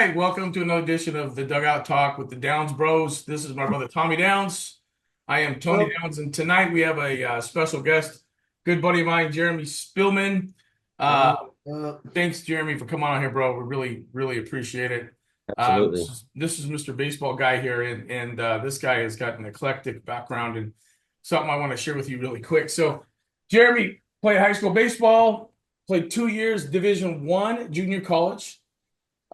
right, welcome to another edition of the Dugout Talk with the Downs Bros. This is my brother Tommy Downs. I am Tony Well, Downs, and tonight we have a special guest, good buddy of mine, Jeromie Spillman. Uh, uh, uh, Thanks, Jeremy, for coming on here, bro. We really appreciate it. This Absolutely. is this is Mr. Baseball Guy here, and this guy has got an eclectic background and something I want to share with you really quick. So, Jeremy played high school baseball, played 2 years Division One junior college.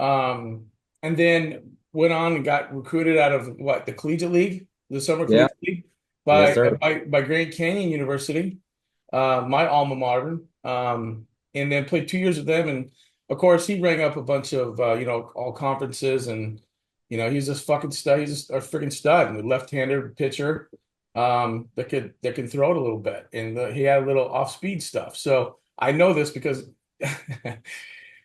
Um, and then went on and got recruited out of the Collegiate League, the Summer Yeah. Collegiate League Yes, by sir. by Grand Canyon University, my alma mater. And then played 2 years with them. And of course, he rang up a bunch of all conferences, and he's this fucking stud. He's just a freaking stud, and a left-hander pitcher that can throw it a little bit, and he had a little off-speed stuff. So I know this because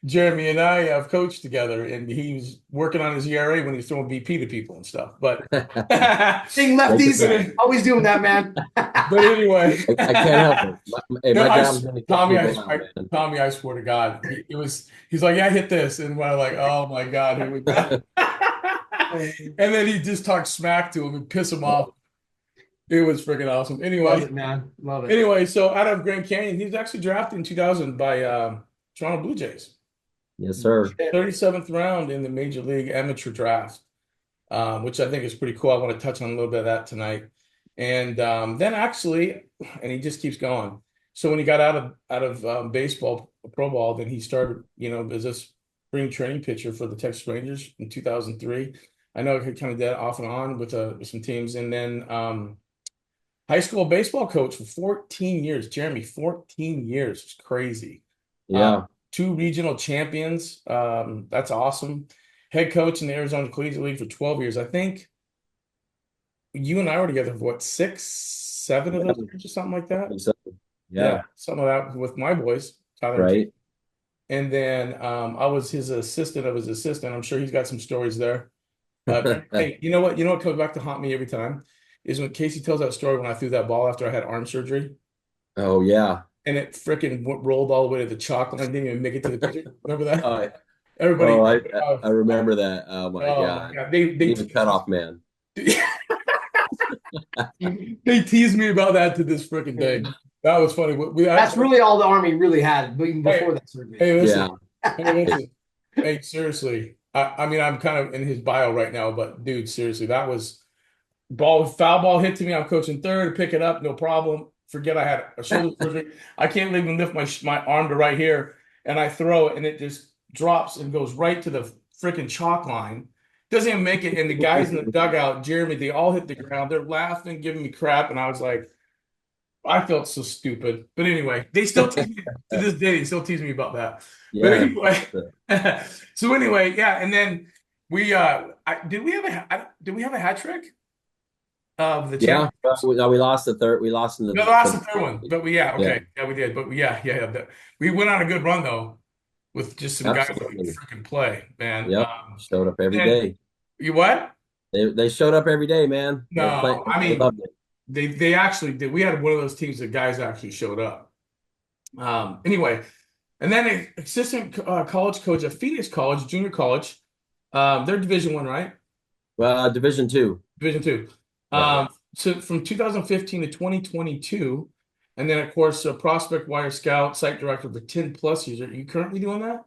Jeremy and I have coached together, and he was working on his ERA when he was throwing BP to people and stuff. But Being but lefties, always doing that, man. anyway, I can't help it. Hey, no, my job is going to catch people out, man. Tommy, I swear to God, he's like, yeah, hit this, and we're like, oh my God, here we go. And then he just talked smack to him and piss him off. It was freaking awesome. Love it, man. Love it. So out of Grand Canyon, he was actually drafted in 2000 by Toronto Blue Jays. Yes, sir. 37th round in the Major League Amateur Draft, which I think is pretty cool. I want to touch on a little bit of that tonight. And then actually, and he just keeps going. So when he got out of baseball, pro ball, then he started, as a spring training pitcher for the Texas Rangers in 2003. I know he kind of did off and on with some teams, and then high school baseball coach for 14 years. Jeremy, 14 years. It's crazy. Uh, Yeah. Two regional champions. That's awesome. Head coach in the Arizona Collegiate League for 12 years. I think you and I were together for what, 6, 7 of Yeah. those years or something like that. So, Yeah, yeah. some of that with my boys, Tyler and Tate. Right. And then I was his assistant of his assistant. I'm sure he's got some stories there. Hey, you know what? You know what comes back to haunt me every time is when Casey tells that story when I threw that ball after I had arm surgery. Oh, yeah. And it freaking rolled all the way to the chalk line. Didn't even make it to the pitcher. Remember that? Oh, Everybody, oh, I remember that. Oh my oh my God. God, they He's a tease cutoff man. they tease me about that to this freaking day. That was funny. That's really all the Army really had, even hey, before that surgery. hey, Yeah. listen, hey, listen, hey, seriously. I mean, I'm kind of in his bio right now, but dude, seriously, that was foul ball hit to me. I'm coaching third, pick it up, no problem. Forget I had a shoulder surgery. I can't even lift my arm to right here, and I throw it, and it just drops and goes right to the freaking chalk line. Doesn't even make it. And the guys in the dugout, Jeremy, they all hit the ground. They're laughing, giving me crap, and I was like, I felt so stupid. But anyway, they still tease me to this day. They still tease me about that. But Yeah. anyway, so anyway, yeah. And then did we have a hat trick of the Yeah. champion? No, we lost the third. We lost in No, the that's for the the third third. one. But yeah, Yeah. okay, yeah, we did. But yeah. We went on a good run though with just some guys that could Absolutely. freaking play, man. Yep. Showed up every And day. you what? They showed up every day, man. They play. No, I They mean loved it. they actually did. We had one of those teams that guys actually showed up. Anyway, and then an assistant college coach at Phoenix College, junior college. They're Division One, right? Well, Division two. Division Two. Yeah. So from 2015 to 2022, and then of course prospect wire scout, site director for 10 plus years. Are you currently doing that?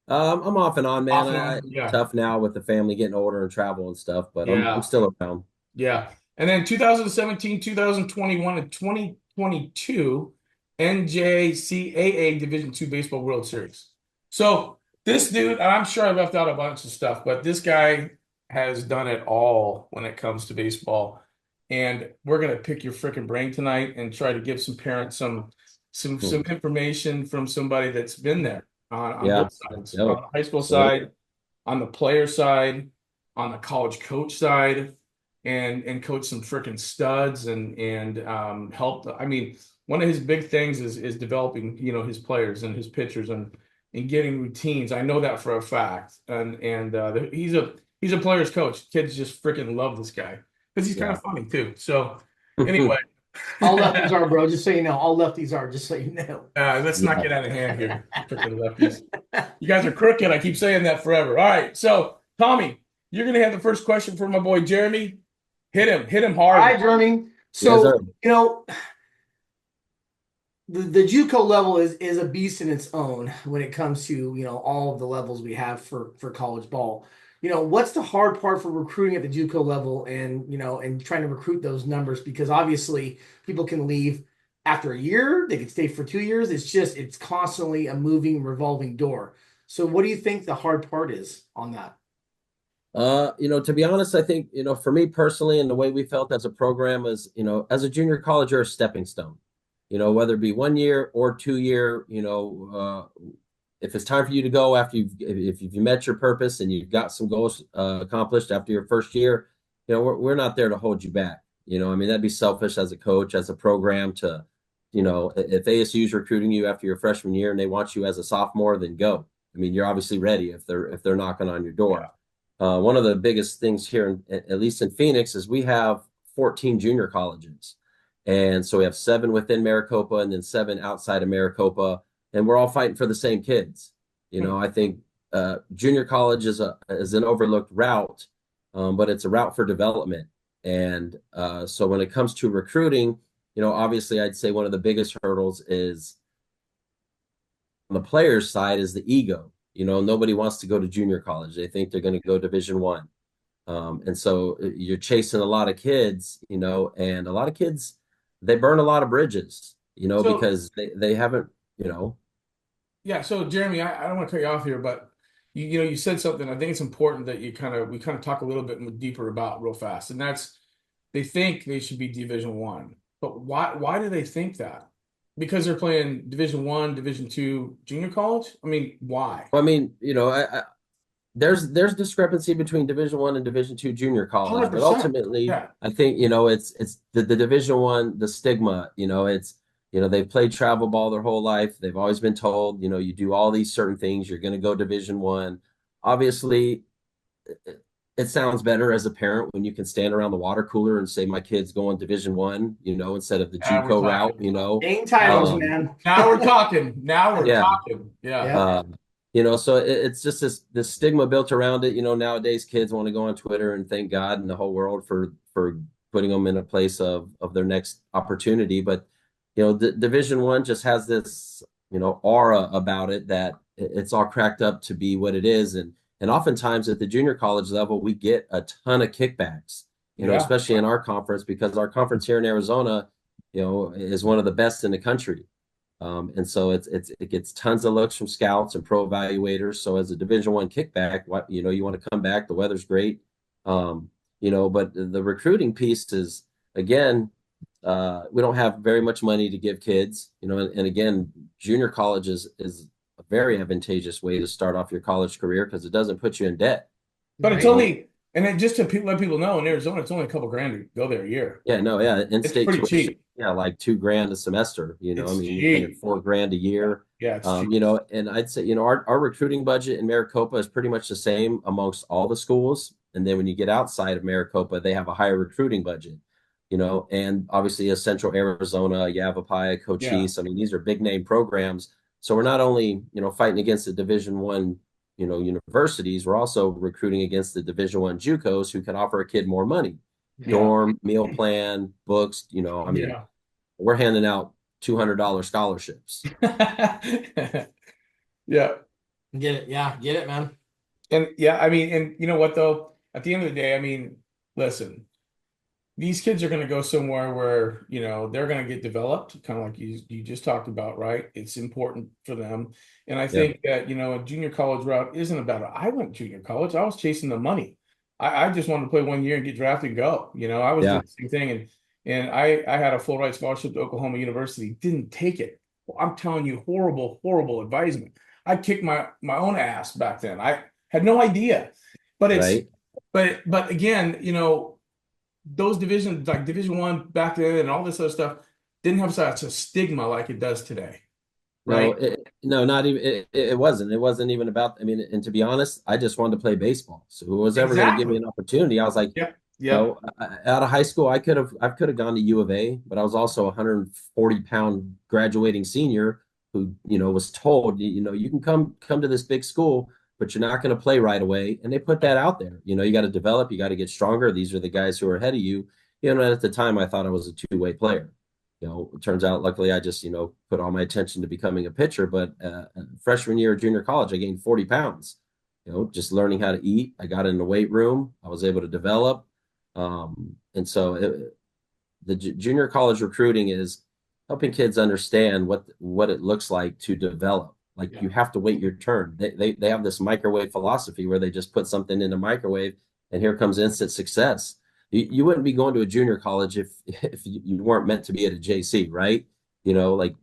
I'm off and on, man. Off and on. Yeah. Tough now with the family getting older and travel and stuff, but I'm Yeah. still around. Yeah. And then 2017, 2021, and 2022, NJCAA Division Two Baseball World Series. So this dude, and I'm sure I left out a bunch of stuff, but this guy has done it all when it comes to baseball. And we're gonna pick your freaking brain tonight and try to give some parents some Hmm. information from somebody that's been there on Yeah. both sides, on No. the high school Absolutely. side, on the player side, on the college coach side, and coach some freaking studs and help. I mean, one of his big things is developing, his players and his pitchers and getting routines. I know that for a fact. And he's a player's coach. Kids just freaking love this guy because he's kind Yeah. of funny too. So anyway, All lefties are, bro. Just so you know, all lefties are. Just so you know. Let's not Yeah. get out of hand here. Freaking lefties. You guys are crooked. I keep saying that forever. All right. So, Tommy, you're going to have the first question for my boy Jeremy. Hit him. Hit him All hard. right, Jeremy. Yes, So sir. you know, the JUCO level is a beast in its own when it comes to all of the levels we have for college ball. What's the hard part for recruiting at the JUCO level and trying to recruit those numbers, because obviously people can leave after a year, they can stay for 2 years. It's constantly a moving, revolving door. So what do you think the hard part is on that? To be honest, I think, for me personally, and the way we felt as a program is, as a junior college, you're a stepping stone, whether it be 1 year or 2 year, if it's time for you to go after if you've met your purpose and you've got some goals accomplished after your first year, we're not there to hold you back. I mean, that'd be selfish as a coach, as a program to, if ASU is recruiting you after your freshman year and they want you as a sophomore, then go. I mean, you're obviously ready if they're knocking on your Yeah. door. One of the biggest things here, at least in Phoenix, is we have 14 junior colleges. And so we have 7 within Maricopa and then 7 outside of Maricopa, and we're all fighting for the same kids. I think junior college is an overlooked route, but it's a route for development. And so when it comes to recruiting, obviously I'd say one of the biggest hurdles is on the players' side is the ego. Nobody wants to go to junior college. They think they're going to go Division One. And so you're chasing a lot of kids, and a lot of kids, they burn a lot of bridges, So, because they haven't, you know, yeah. So, Jeremy, I don't want to cut you off here, but you said something. I think it's important that we kind of talk a little bit deeper about real fast, and that's they think they should be Division One, but why do they think that? Because they're playing Division One, Division Two, junior college. I mean, why? I mean, there's discrepancy between Division One and Division Two junior college, but 100%. ultimately, Yeah. I think it's the Division One, the stigma. It's they've played travel ball their whole life. They've always been told, you do all these certain things, you're going to go Division One. Obviously, it, it sounds better as a parent when you can stand around the water cooler and say my kid's going Division One, instead of the Now we're JUCO route. talking. Game Now, titles, Um, man. now we're talking. Now we're yeah, talking. Yeah. Yep. Um, so it's just this stigma built around it. Nowadays kids want to go on Twitter and thank God and the whole world for putting them in a place of their next opportunity. But the Division One just has this aura about it that it's all cracked up to be what it is. And oftentimes at the junior college level, we get a ton of kickbacks. Yeah. Especially in our conference, because our conference here in Arizona, is one of the best in the country. And so it gets tons of looks from scouts and pro evaluators. So as a Division One kickback, you want to come back. The weather's great, but the recruiting piece is, again, we don't have very much money to give kids, and again, junior college is a very advantageous way to start off your college career because it doesn't put you in debt. But it's Right. only, and then just to let people know, in Arizona, it's only a couple grand to go there a year. Yeah, no, yeah, It's in-state pretty tuition, cheap. yeah, like 2 grand a semester. I It's mean, you're paying cheap. 4 grand a Yeah. year. Yeah, it's cheap. And I'd say, our recruiting budget in Maricopa is pretty much the same amongst all the schools. And then when you get outside of Maricopa, they have a higher recruiting budget. And obviously a Central Arizona, Yavapai, Yeah. Cochise. I mean, these are big name programs. So we're not only, fighting against the Division One, universities, we're also recruiting against the Division One JUCOs who can offer a kid more money, Yeah. dorm, meal plan, books. I mean, Yeah. we're handing out $200 scholarships. Yeah. Get it. Yeah, get it, man. And yeah, I mean, and you know what though? At the end of the day, I mean, listen, these kids are going to go somewhere where, they're going to get developed, kind of like you just talked about, right? It's important for them. And I Yeah. think that, a junior college route isn't about it. I went junior college. I was chasing the money. I just wanted to play 1 year and get drafted and go. I was doing Yeah. the same thing. And I had a full ride scholarship to Oklahoma University. Didn't take it. Well, I'm telling you, horrible, horrible advisement. I kicked my own ass back then. I had no idea. But it's Right. but again, those divisions like Division One back then and all this other stuff didn't have such a stigma like it does today, No, right? no, not even. It wasn't. It wasn't even about. I mean, and to be honest, I just wanted to play baseball. So who was ever going to give me Exactly. an opportunity? I was like, Yep. Yep. Out of high school, I could have gone to U of A, but I was also a 140-pound graduating senior who, was told, you can come to this big school, but you're not going to play right away. And they put that out there. You got to develop, you got to get stronger. These are the guys who are ahead of you. At the time, I thought I was a two-way player. It turns out, luckily, I just, put all my attention to becoming a pitcher. But freshman year of junior college, I gained 40 pounds. Just learning how to eat. I got in the weight room. I was able to develop. And so the junior college recruiting is helping kids understand what it looks like to develop. Like Yeah. you have to wait your turn. They have this microwave philosophy where they just put something in a microwave and here comes instant success. You wouldn't be going to a junior college if you weren't meant to be at a JC, right? Like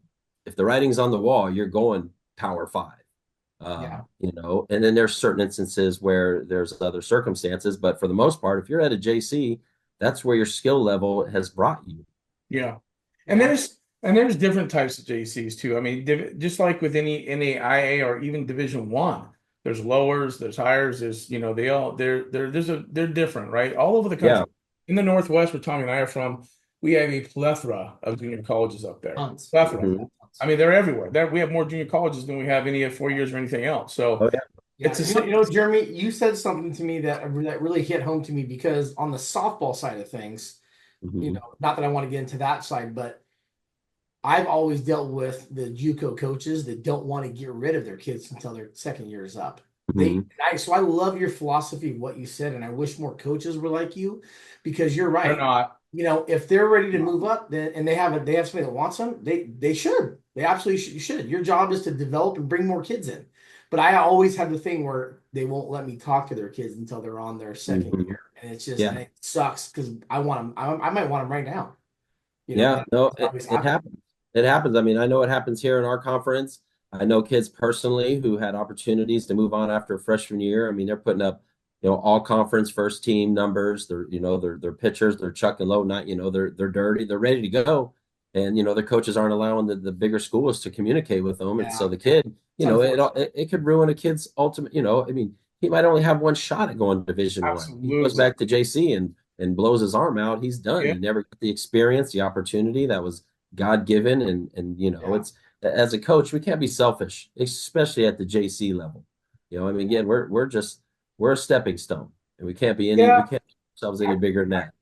if the writing's on the wall, you're going Power Five. Yeah. And then there's certain instances where there's other circumstances, but for the most part, if you're at a JC, that's where your skill level has brought you. Yeah. And Yeah. there's different types of JCs too. I mean, just like with any NAIA or even Division One, there's lowers, there's hires, there's they're different, right? All over the Yeah. country. In the Northwest, where Tommy and I are from, we have a plethora of junior colleges up there. Tons. Plethora. I Tons. mean, they're everywhere. We have more junior colleges than we have any of 4 years or anything else. So Oh yeah. Yeah, it's a same. Jeremy, you said something to me that really hit home to me because on the softball side of things, Hmm. not that I want to get into that side, but I've always dealt with the JUCO coaches that don't want to get rid of their kids until their second year is up. Hmm. So I love your philosophy of what you said, and I wish more coaches were like you, because you're They're right. not. If they're ready to move up, then and they have somebody that wants them, they should. They absolutely should. Your job is to develop and bring more kids in. But I always have the thing where they won't let me talk to their kids until they're on their second Hmm. year, and and Yeah. it sucks because I want them. I might want them right now. Yeah. And No, it's it, always it happened. happens. It happens. I mean, I know it happens here in our conference. I know kids personally who had opportunities to move on after freshman year. I mean, they're putting up, all conference first team numbers. They're pitchers, they're chucking low, not, they're dirty, they're ready to go. And the coaches aren't allowing the bigger schools to communicate with them. And so Yeah, the kid, it's unfortunate. it could ruin a kid's ultimate, I mean, he might only have one shot at going to Division One. He goes Absolutely. back to JC and blows his arm out, he's done. Yeah. He never got the experience, the opportunity that was God given, and Yeah. it's as a coach, we can't be selfish, especially at the JC level. I mean, again, we're a stepping stone, and we Yeah. can't make ourselves any bigger than that.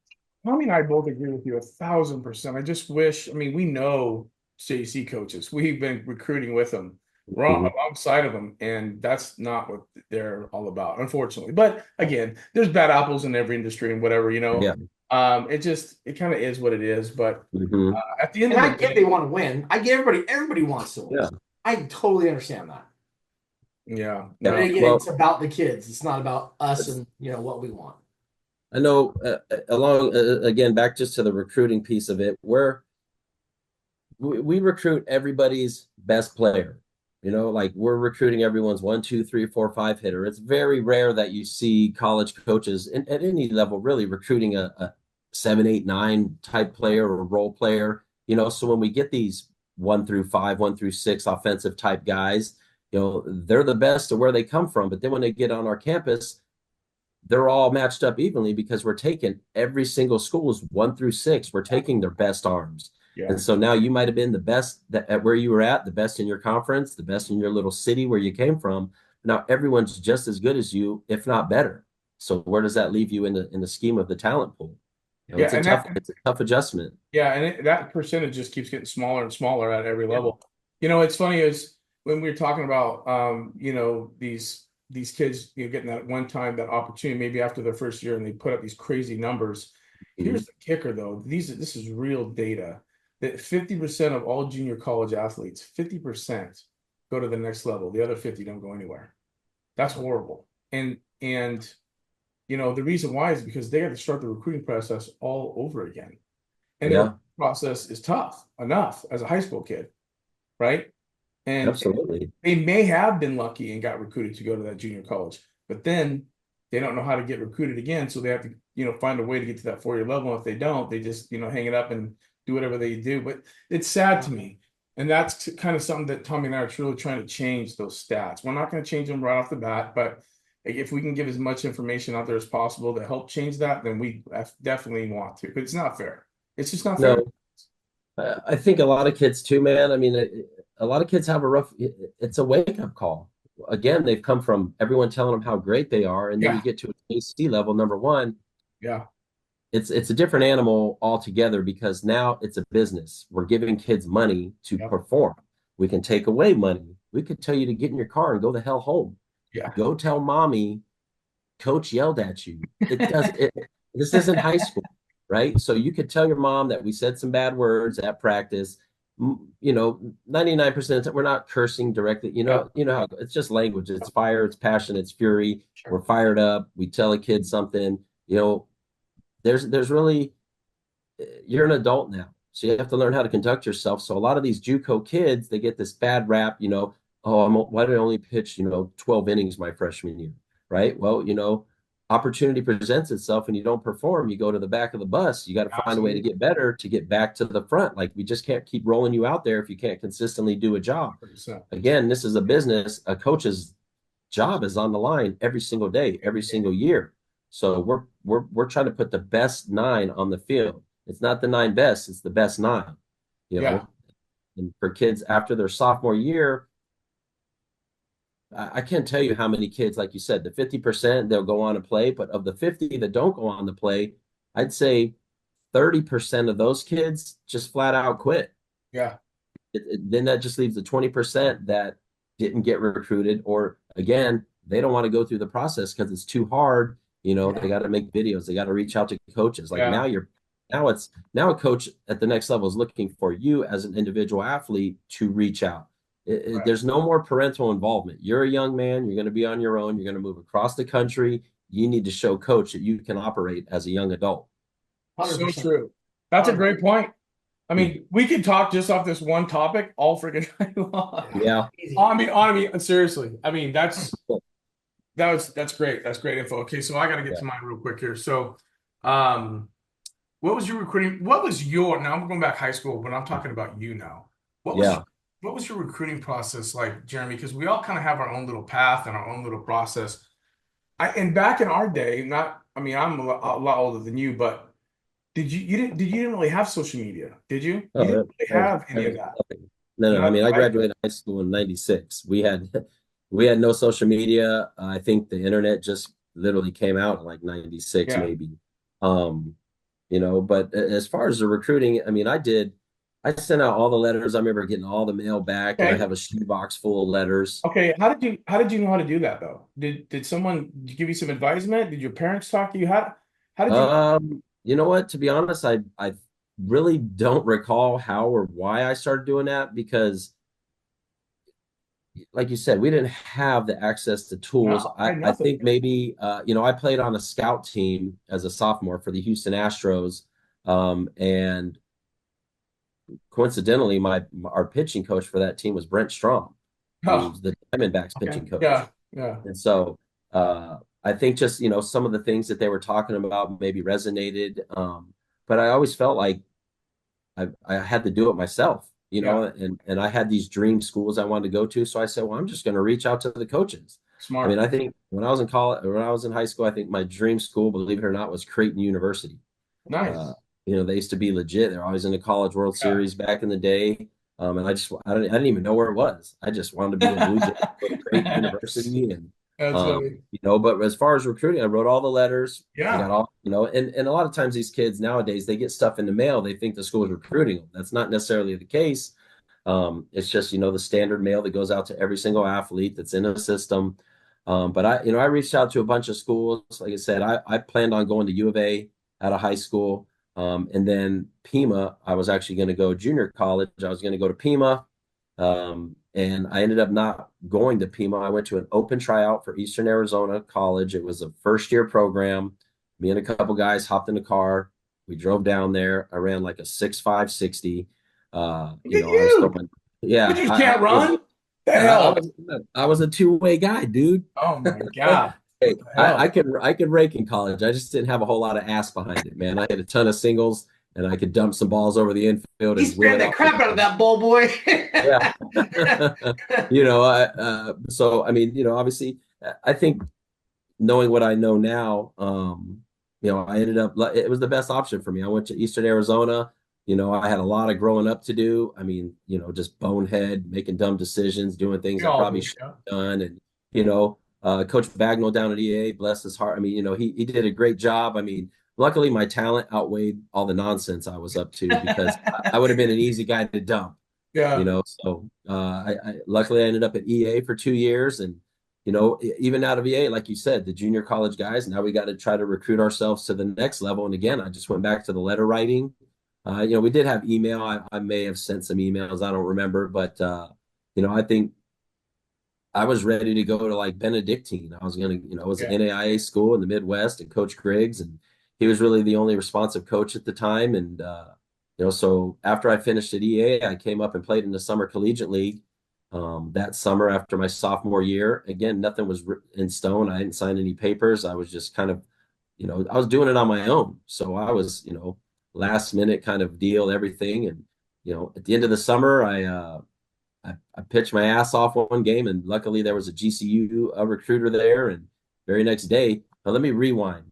Tommy and I both agree with you 1,000%. I just wish, I mean, we know JC coaches. We've been recruiting with them. We're Mhm. alongside of them, and that's not what they're all about, unfortunately. But again, there's bad apples in every industry and whatever, you know. Yeah. It kind of is what it is. But Hmm. at the end And of I the get they day, want to win. I get everybody wants to win. Yeah. I totally understand that. yeah, Yeah. But no, again, Well, it's about the kids. It's not about us it's, and what we want. I know. Along again, back just to the recruiting piece of it, where we recruit everybody's best player. Like we're recruiting everyone's one, two, three, four, five hitter. It's very rare that you see college coaches at any level really recruiting a 7, 8, 9 type player or role player. So when we get these 1 through 5, 1 through 6 offensive type guys, they're the best of where they come from. But then when they get on our campus, they're all matched up evenly because we're taking every single school's 1 through 6. We're taking their best arms. yeah, And so now you might have been the best at where you were at, the best in your conference, the best in your little city where you came from. Now everyone's just as good as you, if not better. So where does that leave you in the scheme of the talent pool? yeah, It's a and tough adjustment. that percentage just keeps getting smaller and smaller at every Yeah. level. It's funny is when we were talking about these kids, getting that one time that opportunity maybe after their first year and they put up these crazy numbers. Mhm. Here's the kicker though. This is real data that 50% of all junior college athletes, 50% go to the next level. The other 50 don't go anywhere. That's horrible. And the reason why is because they have to start the recruiting process all over again. And the Yeah, process is tough enough as a high school kid, right? And absolutely. they may have been lucky and got recruited to go to that junior college, but then they don't know how to get recruited again. So they have to, find a way to get to that 4 year level. And if they don't, they just, hang it up and do whatever they do. But it's sad to me. And that's kind of something that Tommy and I are truly trying to change those stats. We're not going to change them right off the bat, but like, if we can give as much information out there as possible to help change that, then we definitely want to. But it's not fair. It's just not fair. No, I think a lot of kids too, man. I mean, a lot of kids have a rough, it's a wake-up call. Again, they've come from everyone telling them how great they are, and then you Yeah, get to an AC level, number one, yeah, it's a different animal altogether because now it's a business. We're giving kids money to yeah, perform. We can take away money. We could tell you to get in your car and go the hell home. yeah. Go tell mommy coach yelled at you. It does it. This isn't high school, right? So you could tell your mom that we said some bad words at practice. 99% of the time, we're not cursing directly. Yeah, How it's just language. It's fire, it's passion, it's fury. We're Sure. fired up. We tell a kid something. There's really you're an adult now. So you have to learn how to conduct yourself. So a lot of these JUCO kids, they get this bad rap, why did I only pitch, 12 innings my freshman year? Right. Well, opportunity presents itself and you don't perform, you go to the back of the bus. You got to find a way to absolutely. get better to get back to the front. Like we just can't keep rolling you out there if you can't consistently do a job. 100%. Again, this is a business. A coach's job is on the line every single day, every single year. So we're trying to put the best nine on the field. It's not the nine best, it's the best nine, you Yeah, know. And for kids after their sophomore year, I can't tell you how many kids, like you said, the 50% they'll go on and play, but of the 50 that don't go on to play, I'd say 30% of those kids just flat out quit. yeah, Then that just leaves the 20% that didn't get recruited, or again, they don't want to go through the process because it's too hard. They yeah, got to make videos, they got to reach out to coaches. Like yeah. now a coach at the next level is looking for you as an individual athlete to reach out. Right. There's no more parental involvement. You're a young man, you're going to be on your own, you're going to move across the country. You need to show coach that you can operate as a young adult. So 100%. true. That's a 100%. great point. I Mhm. mean, we could talk just off this one topic all freaking night long. Yeah. Easy. Seriously. I mean, that's great. That's great info. Okay, so I got to get Yeah. to mine real quick here. So, um, what was your recruiting? What was your, now I'm going back high school, but I'm talking about you now. What was Yeah. what was your recruiting process like, Jeremy? Because we all kind of have our own little path and our own little process. And back in our day, not, I mean, I'm a lot older than you, but you didn't really have social media, did you? You Oh, didn't really there's have any of that. nothing. No. I Nothing, mean, I right? graduated high school in '96. We had no social media. I think the internet just literally came out in like '96, Yeah. maybe. Um, but as far as the recruiting, I mean, I sent out all the letters. I remember getting all the mail back, and I Okay. have a shoebox full of letters. Okay. How did you know how to do that though? Did someone give you some advisement? Did your parents talk to you? How did you? You know what? To be honest, I really don't recall how or why I started doing that because like you said, we didn't have the access to tools. No, I I, had I nothing. think maybe, I played on a scout team as a sophomore for the Houston Astros. And coincidentally, our pitching coach for that team was Brent Strom, Oh, who's the Diamondbacks okay. pitching coach. Yeah. Yeah. And so I think just, some of the things that they were talking about maybe resonated. But I always felt like I had to do it myself, Yeah. and I had these dream schools I wanted to go to. So I said, well, I'm just going to reach out to the coaches. I mean, Smart. I think when I was in college, when I was in high school, I think my dream school, believe it or not, was Creighton University. Uh, Nice. they used to be legit. They're always in the College World Yeah. Series back in the day. And I didn't even know where it was. I just wanted to be a Blue Jay, go to Creighton University, and That's funny. but as far as recruiting, I wrote all the letters. I got Yeah. all, and a lot of times these kids nowadays, they get stuff in the mail. They think the school is recruiting them. That's not necessarily the case. It's just, the standard mail that goes out to every single athlete that's in a system. But I reached out to a bunch of schools. Like I said, I planned on going to U of A out of high school. And then Pima, I was actually going to go junior college. I was going to go to Pima. And I ended up not going to Pima. I went to an open tryout for Eastern Arizona College. It was a first year program. Me and a couple guys hopped in the car. We drove down there. I ran like a 6.5 60. Look at I was you. throwing, You yeah, just can't run. The I hell? was I was a two-way guy, dude. Oh my God. Hey, What the I hell? could rake in college. I just didn't have a whole lot of ass behind it, man. I had a ton of singles, and I could dump some balls over the infield He and wheel spared it the out the crap out of window. that ball boy. Yeah. So I mean, obviously, I think knowing what I know now, I ended up, it was the best option for me. I went to Eastern Arizona. I had a lot of growing up to do. I mean, just bonehead, making dumb decisions, doing things We I all probably do. shouldn't Yeah. have done. And, Coach Bagnall down at EA, bless his heart. I mean, he did a great job. I mean, luckily my talent outweighed all the nonsense I was up to because I would have been an easy guy to dump. Yeah. So I luckily I ended up at EA for 2 years, and even out of EA, like you said, the junior college guys. Now we got to try to recruit ourselves to the next level. And again, I just went back to the letter writing. We did have email. I may have sent some emails. I don't remember, but I think I was ready to go to like Benedictine. I was gonna, it was an Yeah. NAIA school in the Midwest, and Coach Griggs, and he was really the only responsive coach at the time. And so after I finished at EA, I came up and played in the summer collegiate league that summer after my sophomore year. Again, nothing was in stone. I didn't sign any papers. I was just kind of, I was doing it on my own. So I was, last minute kind of deal, everything. And at the end of the summer, I pitched my ass off one game, and luckily there was a GCU recruiter there. And very next day, now let me rewind.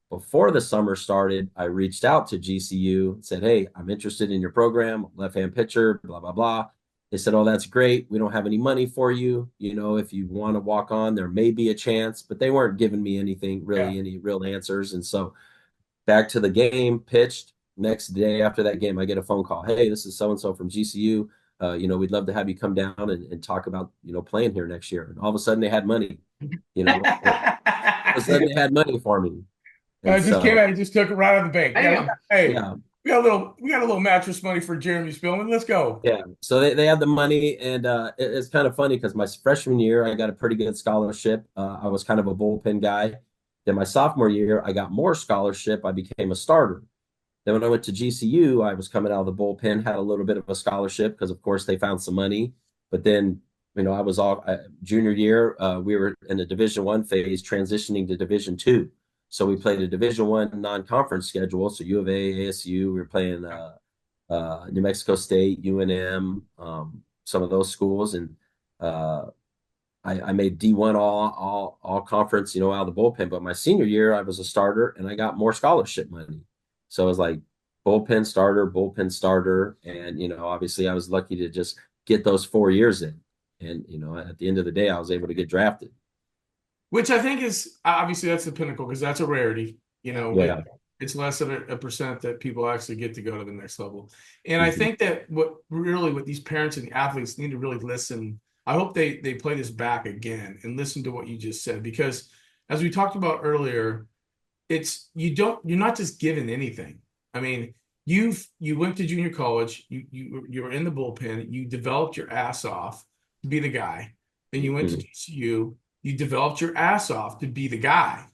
Before the summer started, I reached out to GCU and said, "Hey, I'm interested in your program, left-hand pitcher, blah blah blah." They said, "Oh, that's great. We don't have any money for you. If you want to walk on, there may be a chance." But they weren't giving me anything Yeah. really, any real answers. And so back to the game, pitched. Next day after that game, I get a phone call. Hey, this is so and so from GCU. We'd love to have you come down and talk about playing here next year. And all of a sudden, they had money. All of a sudden, they had money for me. And It just came so, out. He just took it right out of the bank. Yeah. Damn. Hey, yeah, we got a little mattress money for Jeremy Spillman. Let's go. yeah. So they had the money, and it's kind of funny because my freshman year, I got a pretty good scholarship. I was kind of a bullpen guy. Then my sophomore year, I got more scholarship. I became a starter. Then when I went to GCU, I was coming out of the bullpen, had a little bit of a scholarship because, of course, they found some money. But then, I was all junior year. We were in the Division I phase, transitioning to Division II. So we played a Division I non-conference schedule. So U of A, ASU, we were playing New Mexico State, UNM, some of those schools, and uh, I made D1 all conference, out of the bullpen. But my senior year, I was a starter and I got more scholarship money. So it was like bullpen starter. And, obviously I was lucky to just get those 4 years in. And, at the end of the day, I was able to get drafted. Which I think is obviously that's the pinnacle because that's a rarity. Yeah. It's less of a percent that people actually get to go to the next level. And I Mhm. think that what these parents and athletes need to really listen. I hope they play this back again and listen to what you just said because as we talked about earlier, you're not just given anything. I mean, you went to junior college, you were in the bullpen, you developed your ass off to be the guy. Then you went to Mhm. GCU, you developed your ass off to be the guy.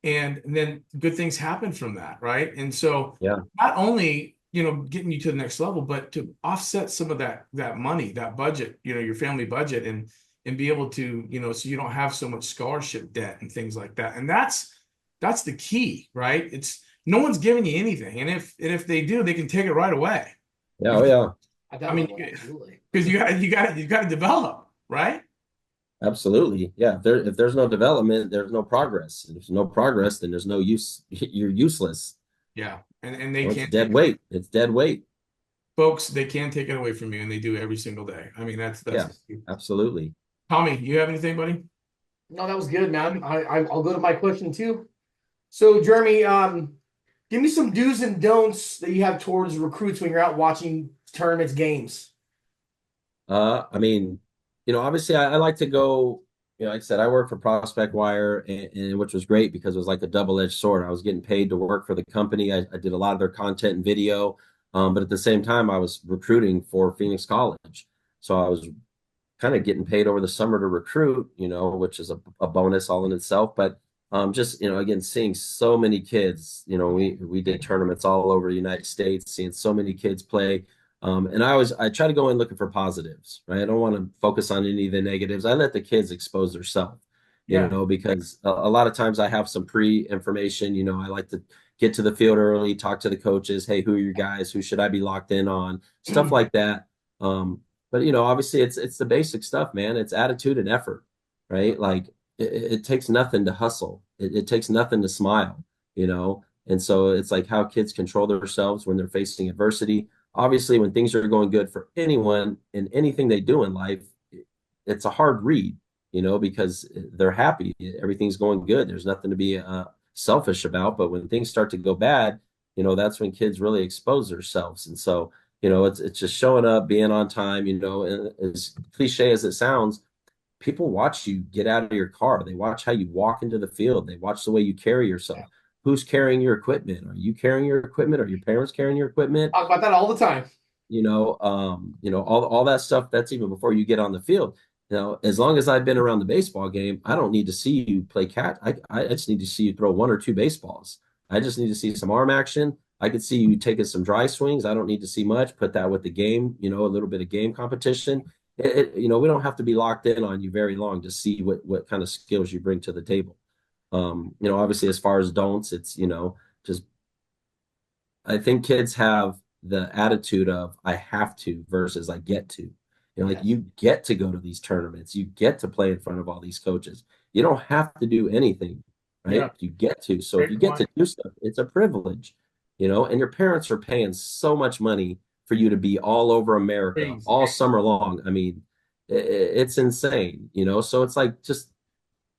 And then good things happen from that, right? And so Yeah. not only, getting you to the next level, but to offset some of that money, that budget, your family budget and be able to, so you don't have so much scholarship debt and things like that. And that's the key, right? It's no one's giving you anything. And if they do, they can take it right away. Yeah. Oh, yeah. At I that mean, level, absolutely. because you got to develop, right? Absolutely. Yeah. If there's no development, there's no progress. If there's no progress, then there's no use. You're useless. Yeah. And they It's can't dead take weight. It's dead weight. folks, they can take it away from you, and they do every single day. I mean, that's Yeah. the key. Absolutely. Tommy, you have anything, buddy? No, that was good, man. I'll go to my question too. So, Jeremy, give me some do's and don'ts that you have towards recruits when you're out watching tournaments, games. I mean, obviously I like to go, like I said, I work for Prospect Wire and which was great because it was like a double-edged sword. I was getting paid to work for the company. I did a lot of their content and video. But at the same time, I was recruiting for Phoenix College. So I was kind of getting paid over the summer to recruit, which is a bonus all in itself. But just, again, seeing so many kids, we did tournaments all over the United States, seeing so many kids play. And I try to go in looking for positives, right? I don't want to focus on any of the negatives. I let the kids expose themselves, Yeah. because a lot of times I have some pre-information, I like to get to the field early, talk to the coaches. Hey, who are your guys? Who should I be locked in on? Stuff like that. But obviously it's the basic stuff, man. It's attitude and effort, right? Like it takes nothing to hustle. It takes nothing to smile, you know? And so it's like how kids control themselves when they're facing adversity. Obviously, when things are going good for anyone in anything they do in life, it's a hard read, you know, because they're happy. Everything's going good. There's nothing to be selfish about. But when things start to go bad, you know, that's when kids really expose themselves. And so, you know, it's just showing up, being on time, you know, and as cliche as it sounds, people watch you get out of your car. They watch how you walk into the field. They watch the way you carry yourself. Who's carrying your equipment? Are you carrying your equipment? Are your parents carrying your equipment? Talk about that all the time. You know, all that stuff, that's even before you get on the field. You know, as long as I've been around the baseball game, I don't need to see you play catch. I just need to see you throw one or two baseballs. I just need to see some arm action. I could see you taking some dry swings. I don't need to see much. Put that with the game, you know, a little bit of game competition. You know, we don't have to be locked in on you very long to see what kind of skills you bring to the table. You know, obviously, as far as don'ts, it's, you know, just I think kids have the attitude of I have to versus I get to. You know, like Yes. you get to go to these tournaments, you get to play in front of all these coaches. You don't have to do anything, Yeah, right? You get to. So if great you get point. to do stuff, it's a privilege, you know, and your parents are paying so much money for you to be all over America Crazy. all summer long. I mean, it's insane, you know. So it's like just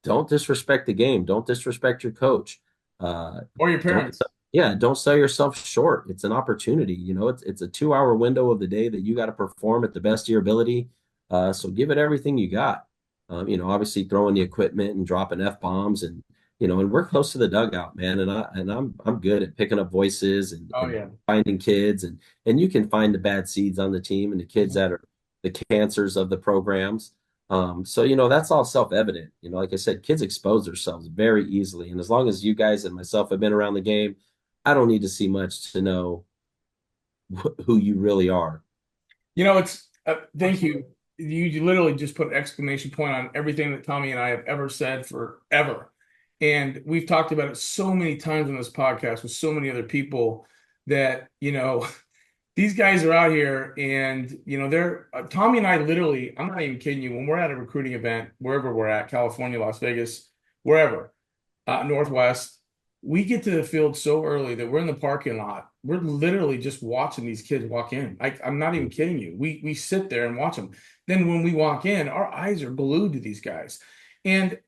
don't disrespect the game, don't disrespect your coach. Uh, Or your don't parents. yeah, don't sell yourself short. It's an opportunity. You know, it's a 2 hour window of the day that you got to perform at the best of your ability. So give it everything you got. You know, obviously throwing the equipment and dropping F bombs and you know, and we're close to the dugout, man. I'm good at picking up voices Oh and yeah. finding kids and you can find the bad seeds on the team and the kids that are the cancers of the programs. So you know that's all self-evident. You know, like I said, kids expose themselves very easily, and as long as you guys and myself have been around the game, I don't need to see much to know who you really are. You know, it's thank you. Absolutely. You literally just put an exclamation point on everything that Tommy and I have ever said forever. And we've talked about it so many times on this podcast with so many other people that, you know, these guys are out here and, you know, they're Tommy and I literally, I'm not even kidding you, when we're at a recruiting event, wherever we're at, California, Las Vegas, wherever, Northwest. We get to the field so early that we're in the parking lot. We're literally just watching these kids walk in. I'm not even kidding you. We sit there and watch them. Then when we walk in, our eyes are glued to these guys. And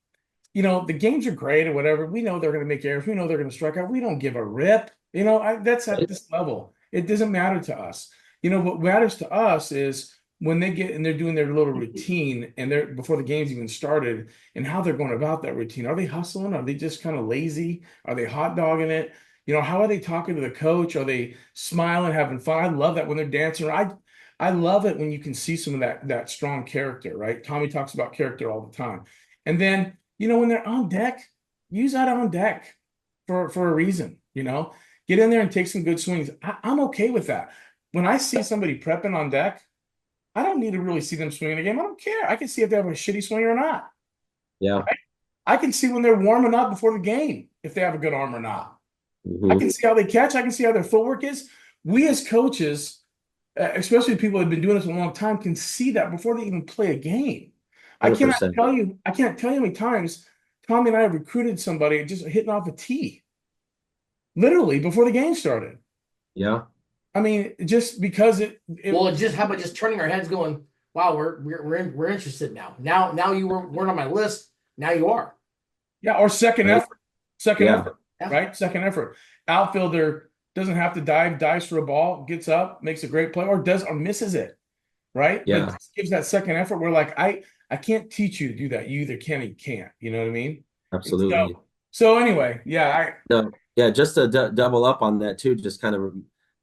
you know, the games are great or whatever. We know they're going to make errors. We know they're going to strike out. We don't give a rip. You know, that's at Right? this level. It doesn't matter to us. You know, what matters to us is when they get and they're doing their little routine and they're before the game's even started and how they're going about that routine. Are they hustling? Are they just kind of lazy? Are they hot dogging it? You know, how are they talking to the coach? Are they smiling, having fun? I love that when they're dancing. I love it when you can see some of that strong character, right? Tommy talks about character all the time. And then you know, when they're on deck, use that on deck for a reason, you know. Get in there and take some good swings. I'm okay with that. When I see somebody prepping on deck, I don't need to really see them swinging a game. I don't care. I can see if they have a shitty swing or not. Yeah. I can see when they're warming up before the game if they have a good arm or not. I Hmm. can see how they catch. I can see how their footwork is. We as coaches, especially people who have been doing this a long time, can see that before they even play a game. I 100%. can't tell you how many times Tommy and I have recruited somebody just hitting off a tee, literally before the game started. Yeah. I mean, just because it Well, just how about just turning our heads, going, "Wow, we're interested now. Now you weren't on my list. Now you are." yeah, or Right. second Yeah. effort, right? Second effort. Outfielder doesn't have to dive, dives for a ball, gets up, makes a great play, or does or misses it, right? But Yeah. just gives that second effort. We're like, I can't teach you to do that. You either can or you can't. You know what I mean? And Absolutely. so anyway, yeah, No, yeah, just to double up on that too, just kind of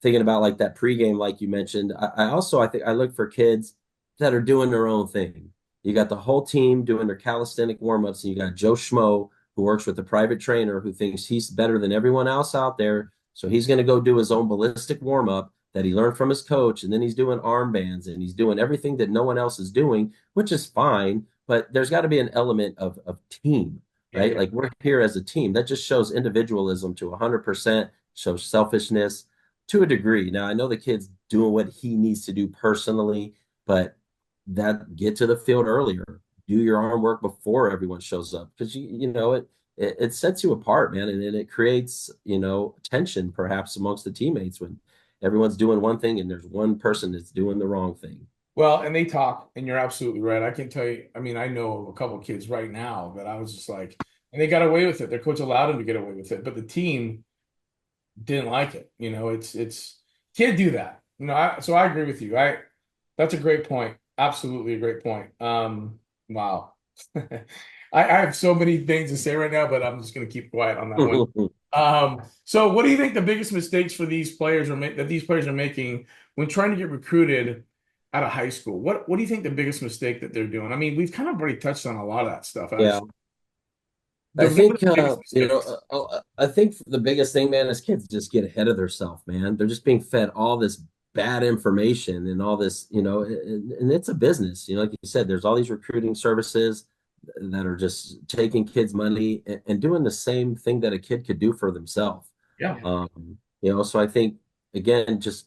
thinking about like that pregame, like you mentioned. I also I think I look for kids that are doing their own thing. You got the whole team doing their calisthenic warm-ups, and you got Joe Schmo who works with a private trainer who thinks he's better than everyone else out there. So he's going to go do his own ballistic warm-up that he learned from his coach, and then he's doing armbands and he's doing everything that no one else is doing, which is fine. But there's got to be an element of team, yeah, right? yeah. Like we're here as a team. That just shows individualism to 100%, shows selfishness to a degree. Now, I know the kid's doing what he needs to do personally, but that get to the field earlier. Do your arm work before everyone shows up because you know it. it sets you apart, man, and it creates, tension perhaps amongst the teammates when everyone's doing one thing and there's one person that's doing the wrong thing. Well, and they talk, and you're absolutely right. I can tell you, I mean, I know a couple of kids right now that I was just like, and they got away with it. Their coach allowed them to get away with it, but the team didn't like it. It's can't do that. So I agree with you. That's a great point. Absolutely a great point. Wow. I have so many things to say right now, but I'm just gonna keep quiet on that one. So what do you think the biggest mistakes for these players that these players are making when trying to get recruited out of high school? What do you think the biggest mistake that they're doing? I mean, we've kind of already touched on a lot of that stuff, Yeah. actually. I What are think the biggest mistakes? I think the biggest thing, man, is kids just get ahead of themselves, man. They're just being fed all this bad information and all this, and it's a business. Like you said, there's all these recruiting services that are just taking kids' money and doing the same thing that a kid could do for themselves. Yeah. So I think again, just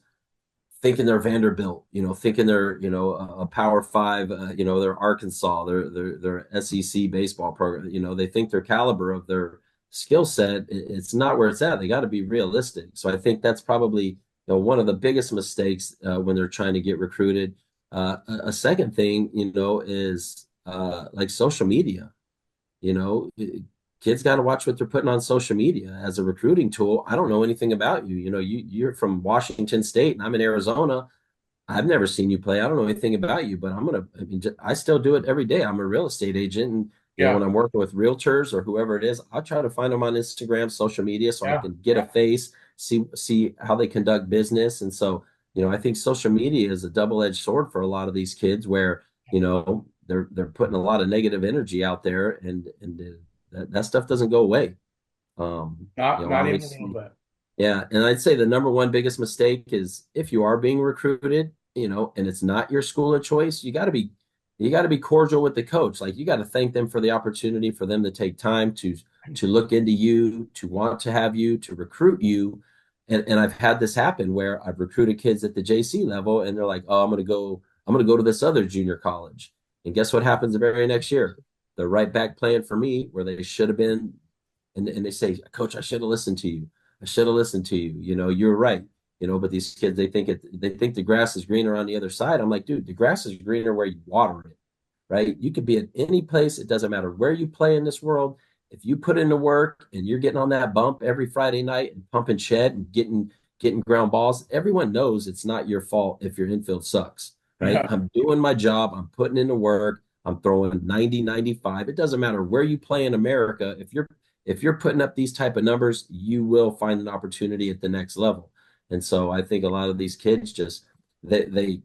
thinking they're Vanderbilt, thinking they're, a Power Five, they're Arkansas, they're SEC baseball program, they think their caliber of their skill set, it's not where it's at. They got to be realistic. So I think that's probably, one of the biggest mistakes when they're trying to get recruited. A second thing, is like social media. You know, kids got to watch what they're putting on social media as a recruiting tool. I don't know anything about you. You're from Washington State and I'm in Arizona. I've never seen you play. I don't know anything about you, but I mean, I still do it every day. I'm a real estate agent. And, Yeah. when I'm working with realtors or whoever it is, I try to find them on Instagram, social media, so I Yeah. can get a face, see how they conduct business. And so, I think social media is a double-edged sword for a lot of these kids where, they're putting a lot of negative energy out there and that stuff doesn't go away. Not even a little Obviously, bit. yeah, and I'd say the number one biggest mistake is if you are being recruited, and it's not your school of choice, you got to be cordial with the coach. Like you got to thank them for the opportunity for them to take time to look into you, to want to have you, to recruit you. And I've had this happen where I've recruited kids at the JC level and they're like, "Oh, I'm going to go to this other junior college." And guess what happens the very next year? They're right back playing for me where they should have been, and they say, "Coach, I should have listened to you. I should have listened to you. You're right." But these kids, they think the grass is greener on the other side. I'm like, dude, the grass is greener where you water it, right? You could be at any place. It doesn't matter where you play in this world. If you put in the work and you're getting on that bump every Friday night and pumping shed and getting ground balls, everyone knows it's not your fault if your infield sucks, right? Yeah. I'm doing my job. I'm putting in the work. I'm throwing 90, 95. It doesn't matter where you play in America. If you're putting up these type of numbers, you will find an opportunity at the next level. And so I think a lot of these kids just they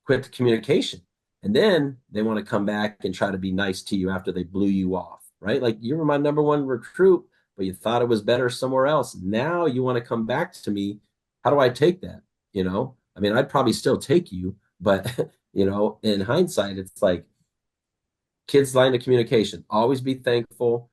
quit the communication. And then they want to come back and try to be nice to you after they blew you off, right? Like you were my number one recruit, but you thought it was better somewhere else. Now you want to come back to me. How do I take that? I mean, I'd probably still take you, but in hindsight, it's like kids line of communication. Always be thankful.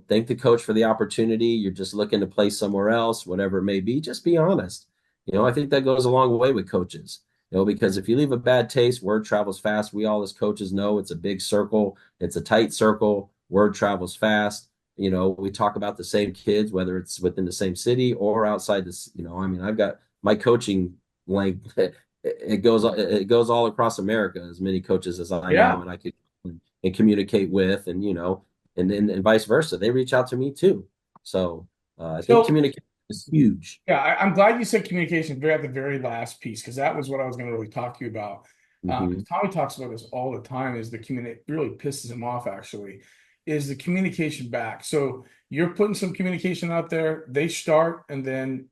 Thank the coach for the opportunity. You're just looking to play somewhere else, whatever it may be. Just be honest. I think that goes a long way with coaches. Because if you leave a bad taste, word travels fast. We all as coaches know it's a big circle, it's a tight circle. Word travels fast. We talk about the same kids, whether it's within the same city or outside this. I mean, I've got my coaching length. It goes all across America. As many coaches as I know, Yeah. and I could and communicate with, and vice versa. They reach out to me too. So I think So communication is huge. yeah, I'm glad you said communication very at the very last piece because that was what I was going to really talk to you about. Because Hmm. Tommy talks about this all the time. Is the community really pisses him off? Actually, is the communication back? So you're putting some communication out there. They start, and then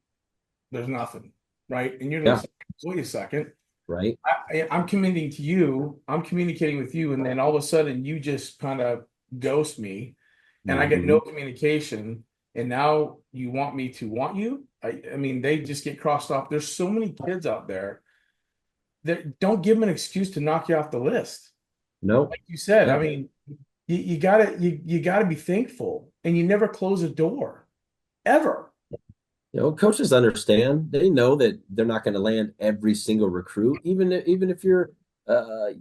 there's nothing, right? And you're Yeah, just like, wait a second. right. I'm committing to you. I'm communicating with you, and then all of a sudden you just kind of ghost me, and I get Hmm. no communication. And now you want me to want you? I mean, they just get crossed off. There's so many kids out there that don't give them an excuse to knock you off the list. Nope. Like you said, I Yeah. mean, you gotta be thankful, and you never close a door ever. Coaches understand. They know that they're not going to land every single recruit, even if you're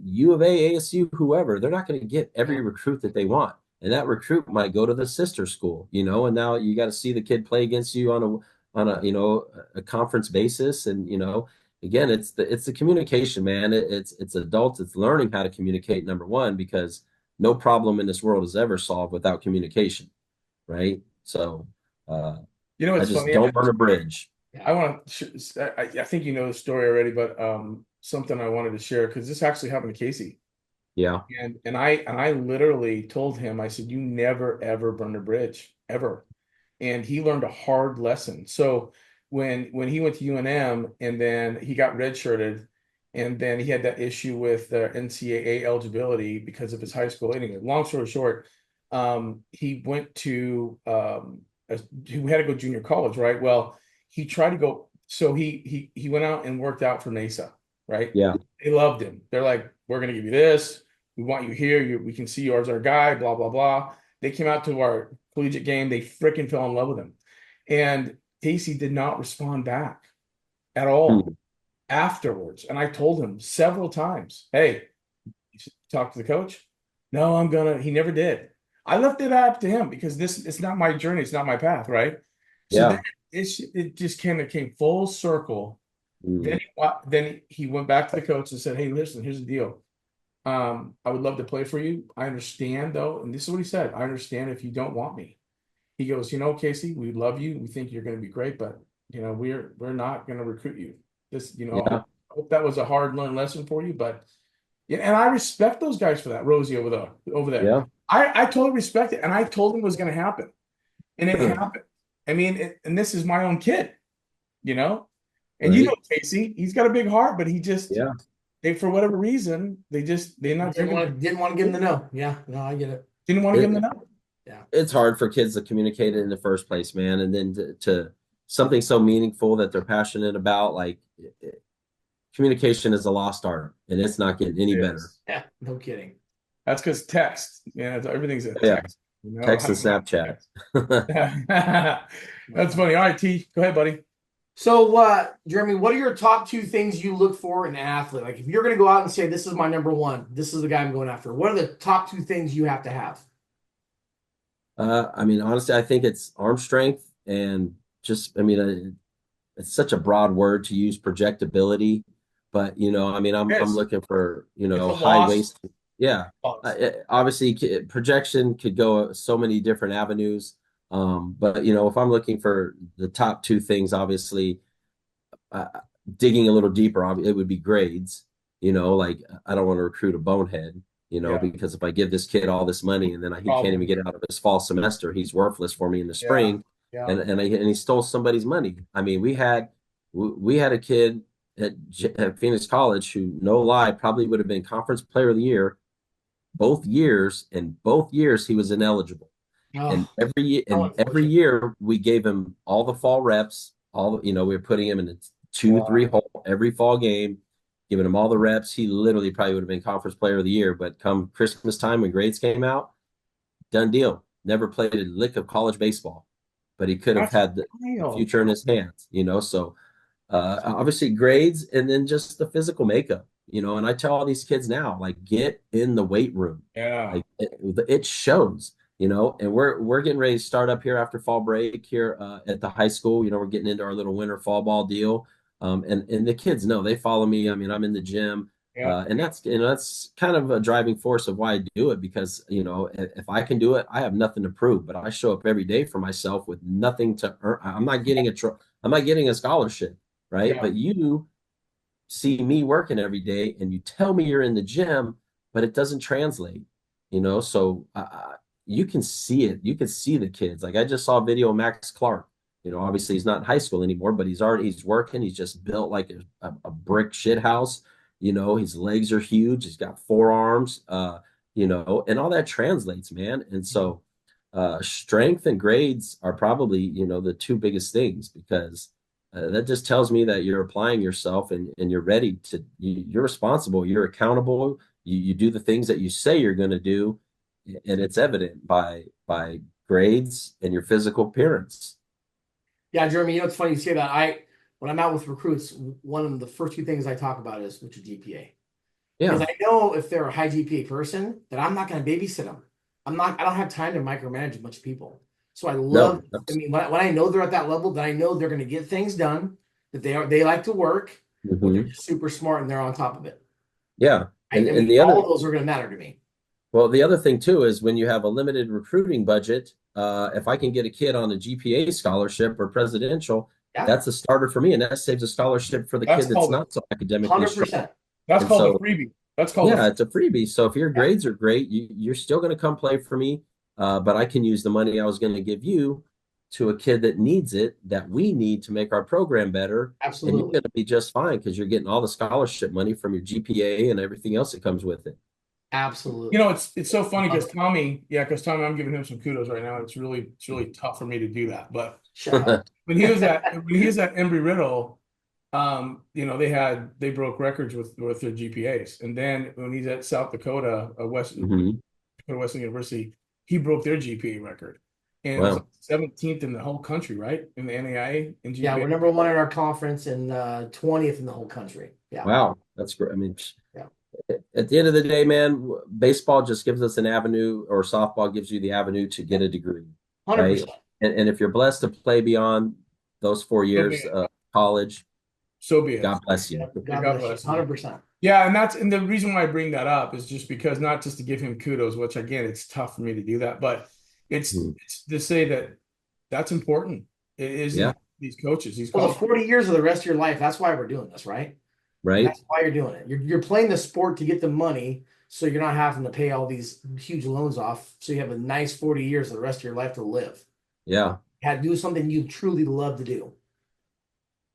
U of A, ASU, whoever. They're not going to get every recruit that they want. and that recruit might go to the sister school, and now you got to see the kid play against you on a a conference basis. And again, it's the communication, man. It's adults, it's learning how to communicate, number one, because no problem in this world is ever solved without communication, right? So I It's just funny. don't burn a bridge. I want to. I think you know the story already, but something I wanted to share because this actually happened to Casey, Yeah, and I literally told him, I said, "You never ever burn a bridge ever," and he learned a hard lesson. So when he went to UNM and then he got redshirted, and then he had that issue with the NCAA eligibility because of his high school. Anyway, long story short, he went to he had to go junior college, right? Well, he tried to go, so he went out and worked out for Mesa, right? yeah, They loved him. They're like, "We're gonna give you this. We want you here. We can see you as our guy." Blah blah blah. They came out to our collegiate game. They freaking fell in love with him, and Casey did not respond back at all hmm, afterwards. And I told him several times, "Hey, you should talk to the coach." No, I'm gonna. He never did. I left it up to him because this it's not my journey. It's not my path, right? So then yeah. it just kind of came full circle. Mm, Then he went back to the coach and said, "Hey, listen, here's the deal. I would love to play for you. I understand though," and this is what he said. "I understand if you don't want me." He goes, Casey, we love you. We think you're going to be great, but we're not going to recruit you. This, yeah, I hope that was a hard learned lesson for you, but yeah, and I respect those guys for that. Rosie over there. yeah. I totally respect it, and I told him it was going to happen, and it happened. I mean, and this is my own kid, you know, and Right. Casey, he's got a big heart, but he just Yeah. they for whatever reason they're not giving Didn't want to give him the no. Yeah, no, I get it. didn't want to give him the It, number. Yeah. it's hard for kids to communicate it in the first place, man. And then to something so meaningful that they're passionate about, like communication is a lost art and it's not getting any better. Yes. Yeah, no kidding. That's because text. Everything's a Yeah. text. Text How and do you Snapchat. text? That's funny. All right, T, go ahead, buddy. So, Jeremy, what are your top two things you look for in an athlete? Like, if you're going to go out and say, "This is my number one. This is the guy I'm going after." What are the top two things you have to have? I mean, honestly, I think it's arm strength and just, I mean, it's such a broad word to use, projectability, but I mean, I'm Yes, looking for, it's a high lost waist. Yeah. cause. Obviously projection could go so many different avenues. But if I'm looking for the top two things, obviously, uh, digging a little deeper, it would be grades. Like I don't want to recruit a bonehead, Yeah, because if I give this kid all this money and then he can't even problem. get out of his fall semester, he's worthless for me in the Yeah, spring, yeah. and he stole somebody's money. I mean, we had a kid at Phoenix College who, no lie, probably would have been conference player of the year both years, and both years he was ineligible. And Oh, how every unfortunate. year we gave him all the fall reps, we were putting him in a two, three Wow. hole every fall game, giving him all the reps. He literally probably would have been conference player of the year, but come Christmas time when grades came out, done deal. Never played a lick of college baseball, but he could have That's had the wild. future in his hands. So obviously grades and then just the physical makeup, and I tell all these kids now, like, get in the weight room. Yeah. Like it shows, and we're getting ready to start up here after fall break here at the high school. We're getting into our little winter fall ball deal. And the kids know, they follow me. I mean, I'm in the gym. Yeah. And that's kind of a driving force of why I do it, because if I can do it, I have nothing to prove, but I show up every day for myself with nothing to earn. I'm not getting a scholarship, right? Yeah. But you see me working every day and you tell me you're in the gym, but it doesn't translate, so you can see it. You can see the kids. Like, I just saw a video of Max Clark. Obviously he's not in high school anymore, but he's working. He's just built like a brick shit house. His legs are huge. He's got forearms, and all that translates, man. And so strength and grades are probably, the two biggest things, because that just tells me that you're applying yourself, and you're ready to, you're responsible, you're accountable, you do the things that you say you're going to do, and it's evident by grades and your physical appearance. Yeah, Jeremy, it's funny you say that. When I'm out with recruits, one of the first two things I talk about is what's your GPA? Because Yeah. I know if they're a high GPA person, that I'm not going to babysit them. I don't have time to micromanage a bunch of people. So I No, love, I mean, when I know they're at that level, then I know they're going to get things done, that they like to work, or they're mhm. just super smart and they're on top of it. Yeah. I And mean, the all other of those are going to matter to me. Well, the other thing too is when you have a limited recruiting budget, if I can get a kid on a GPA scholarship or presidential, Yeah, that's a starter for me, and that saves a scholarship for the That's kid that's called not so academically strong. 100%. that's And called a so, freebie. That's called a yeah, it's a freebie. So if your Yeah, grades are great, you're still going to come play for me, but I can use the money I was going to give you to a kid that needs it, that we need to make our program better, and you're going absolutely. to be just fine because you're getting all the scholarship money from your GPA and everything else that comes with it. Absolutely. It's so funny Love because it. Tommy, I'm giving him some kudos right now. It's really tough for me to do that. But Shut up. when he was at Embry Riddle, they broke records with their GPAs. And then when he's at South Dakota, Mhm. Dakota Wesleyan University, he broke their GPA record. And it was like Wow. 17th in the whole country, right? In the NAIA in Yeah, we're GPA. number one in our conference and 20th in the whole country. Yeah. Wow, that's great. I mean, Yeah. at the end of the day, man, baseball just gives us an avenue, or softball gives you the avenue to get a degree, right? 100%. And if you're blessed to play beyond those four So be years it. of college, So be it. God bless you. Yep. Yeah, God God bless you. bless you. 100%. Yeah, and the reason why I bring that up is just because not just to give him kudos, which again, it's tough for me to do that, but Hmm. it's to say that that's important. It is Yeah, important. These coaches, these Well, the college. 40 years of the rest of your life, that's why we're doing this, right? right. That's why you're doing it. You're playing the sport to get the money so you're not having to pay all these huge loans off. So you have a nice 40 years of the rest of your life to live. Yeah, You had to do something you truly love to do.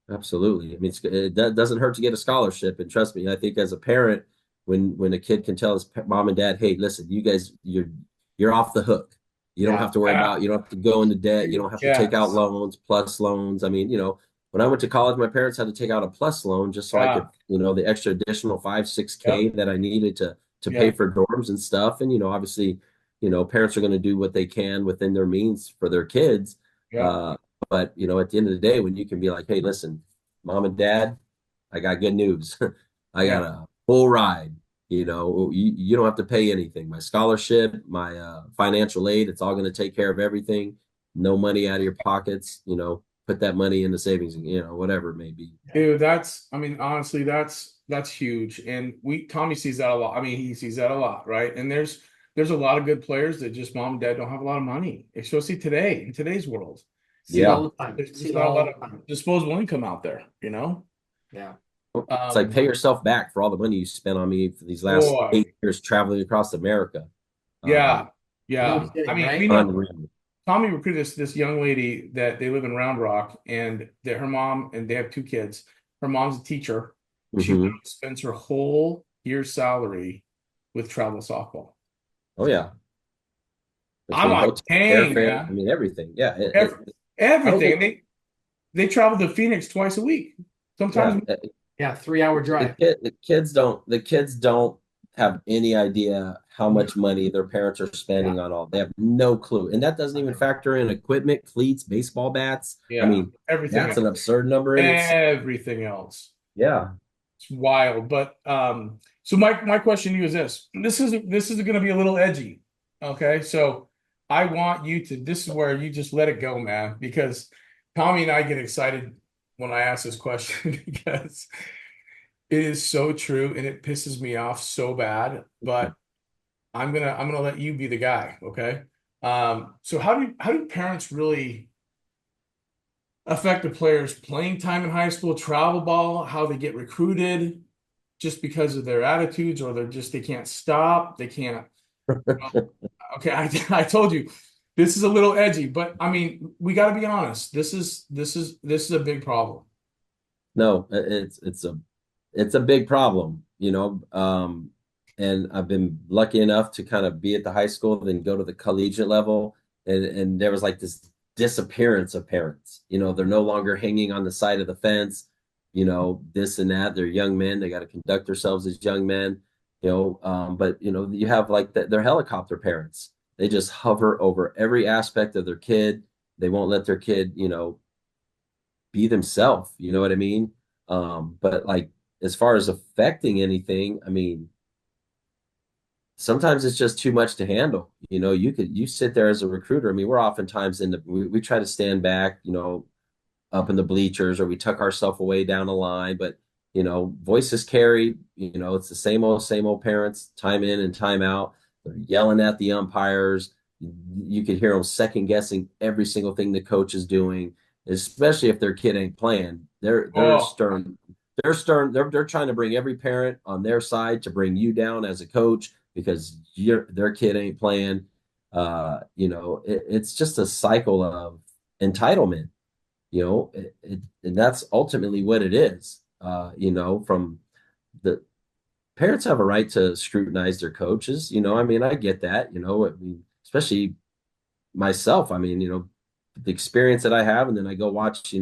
absolutely. I mean, that doesn't hurt to get a scholarship, and trust me, I think as a parent, when a kid can tell his mom and dad, "Hey, listen, you guys, you're off the hook. You don't Yeah. have to worry Yeah. about. You don't have to go into debt. You don't have to take out Yes. loans, plus loans. I mean, when I went to college, my parents had to take out a plus loan just so I Yeah. could, the extra additional 5, 6K Yep. that I needed to pay Yeah. for dorms and stuff. And obviously, parents are going to do what they can within their means for their kids. Yeah. Uh, but at the end of the day, when you can be like, "Hey, listen, mom and dad, I got good news. I got Yeah. a full ride. You don't have to pay anything. My scholarship, my financial aid, it's all going to take care of everything. No money out of your pockets. Put that money in the savings, whatever it may be." Dude, I mean, honestly, that's huge. And Tommy sees that a lot. I mean, he sees that a lot, right? And there's a lot of good players that just mom and dad don't have a lot of money, especially today, in today's world. See it Yeah. all the time. There's See just it not a lot all of the time. disposable income out there. Yeah. It's like pay Um, yourself back for all the money you spent on me for these last boy, 8 years traveling across America. yeah, No yeah. I kidding, mean, we right? know Unreal. Tommy recruited this young lady that they live in Round Rock, and that her mom and they have two kids. Her mom's a teacher. She literally Hmm. spends her whole year's salary with travel softball. Oh yeah. I'm Between like, hotel, dang, airfare, I man, mean everything. Yeah. Every, I don't everything. think. And they travel to Phoenix twice a week, Yeah. sometimes. Yeah. 3 hour drive. The kids don't have any idea how much money their parents are Yeah. spending on all. They have no clue. And that doesn't even factor in equipment, cleats, baseball bats. I Yeah, mean, everything that's else. an absurd number in its. Everything else. Yeah. It's wild. But so my question to you is this. This is going to be a little edgy. Okay. So I want you to, this is where you just let it go, man, because Tommy and I get excited when I ask this question because it is so true and it pisses me off so bad. But I'm gonna let you be the guy, okay? So how do parents really affect the players' playing time in high school, travel ball, how they get recruited, just because of their attitudes, or they can't stop, they can't. Okay, I told you this is a little edgy, but I mean we got to be honest. This is a big problem. No, it's a big problem. And I've been lucky enough to kind of be at the high school, then go to the collegiate level, and there was like this disappearance of parents. They're no longer hanging on the side of the fence, this and that. They're young men. They got to conduct themselves as young men, but you have like their helicopter parents. They just hover over every aspect of their kid. They won't let their kid, be themselves. You know what I mean? But like as far as affecting anything, I mean, sometimes it's just too much to handle. You sit there as a recruiter. I mean, we're oftentimes we try to stand back, up in the bleachers, or we tuck ourselves away down the line, but voices carry. It's the same old parents, time in and time out. They're yelling at the umpires. You could hear them second guessing every single thing the coach is doing, especially if their kid ain't playing. They're Oh, stern. They're stern. They're trying to bring every parent on their side to bring you down as a coach because their kid ain't playing. It's just a cycle of entitlement. And that's ultimately what it is. From the parents have a right to scrutinize their coaches. I mean, I get that. I mean, especially myself. I mean, the experience that I have, and then I go watch,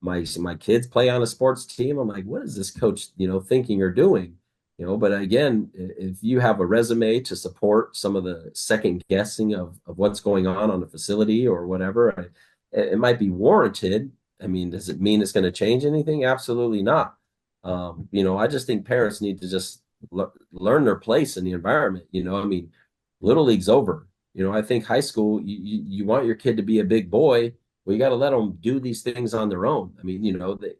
my kids play on a sports team. I'm like, what is this coach, thinking or doing? But again, if you have a resume to support some of the second guessing of what's going on the facility or whatever, it might be warranted. I mean, does it mean it's going to change anything? Absolutely not. I just think parents need to just learn their place in the environment. I mean, little league's over. I think high school, you want your kid to be a big boy. Well, you got to let them do these things on their own. I mean,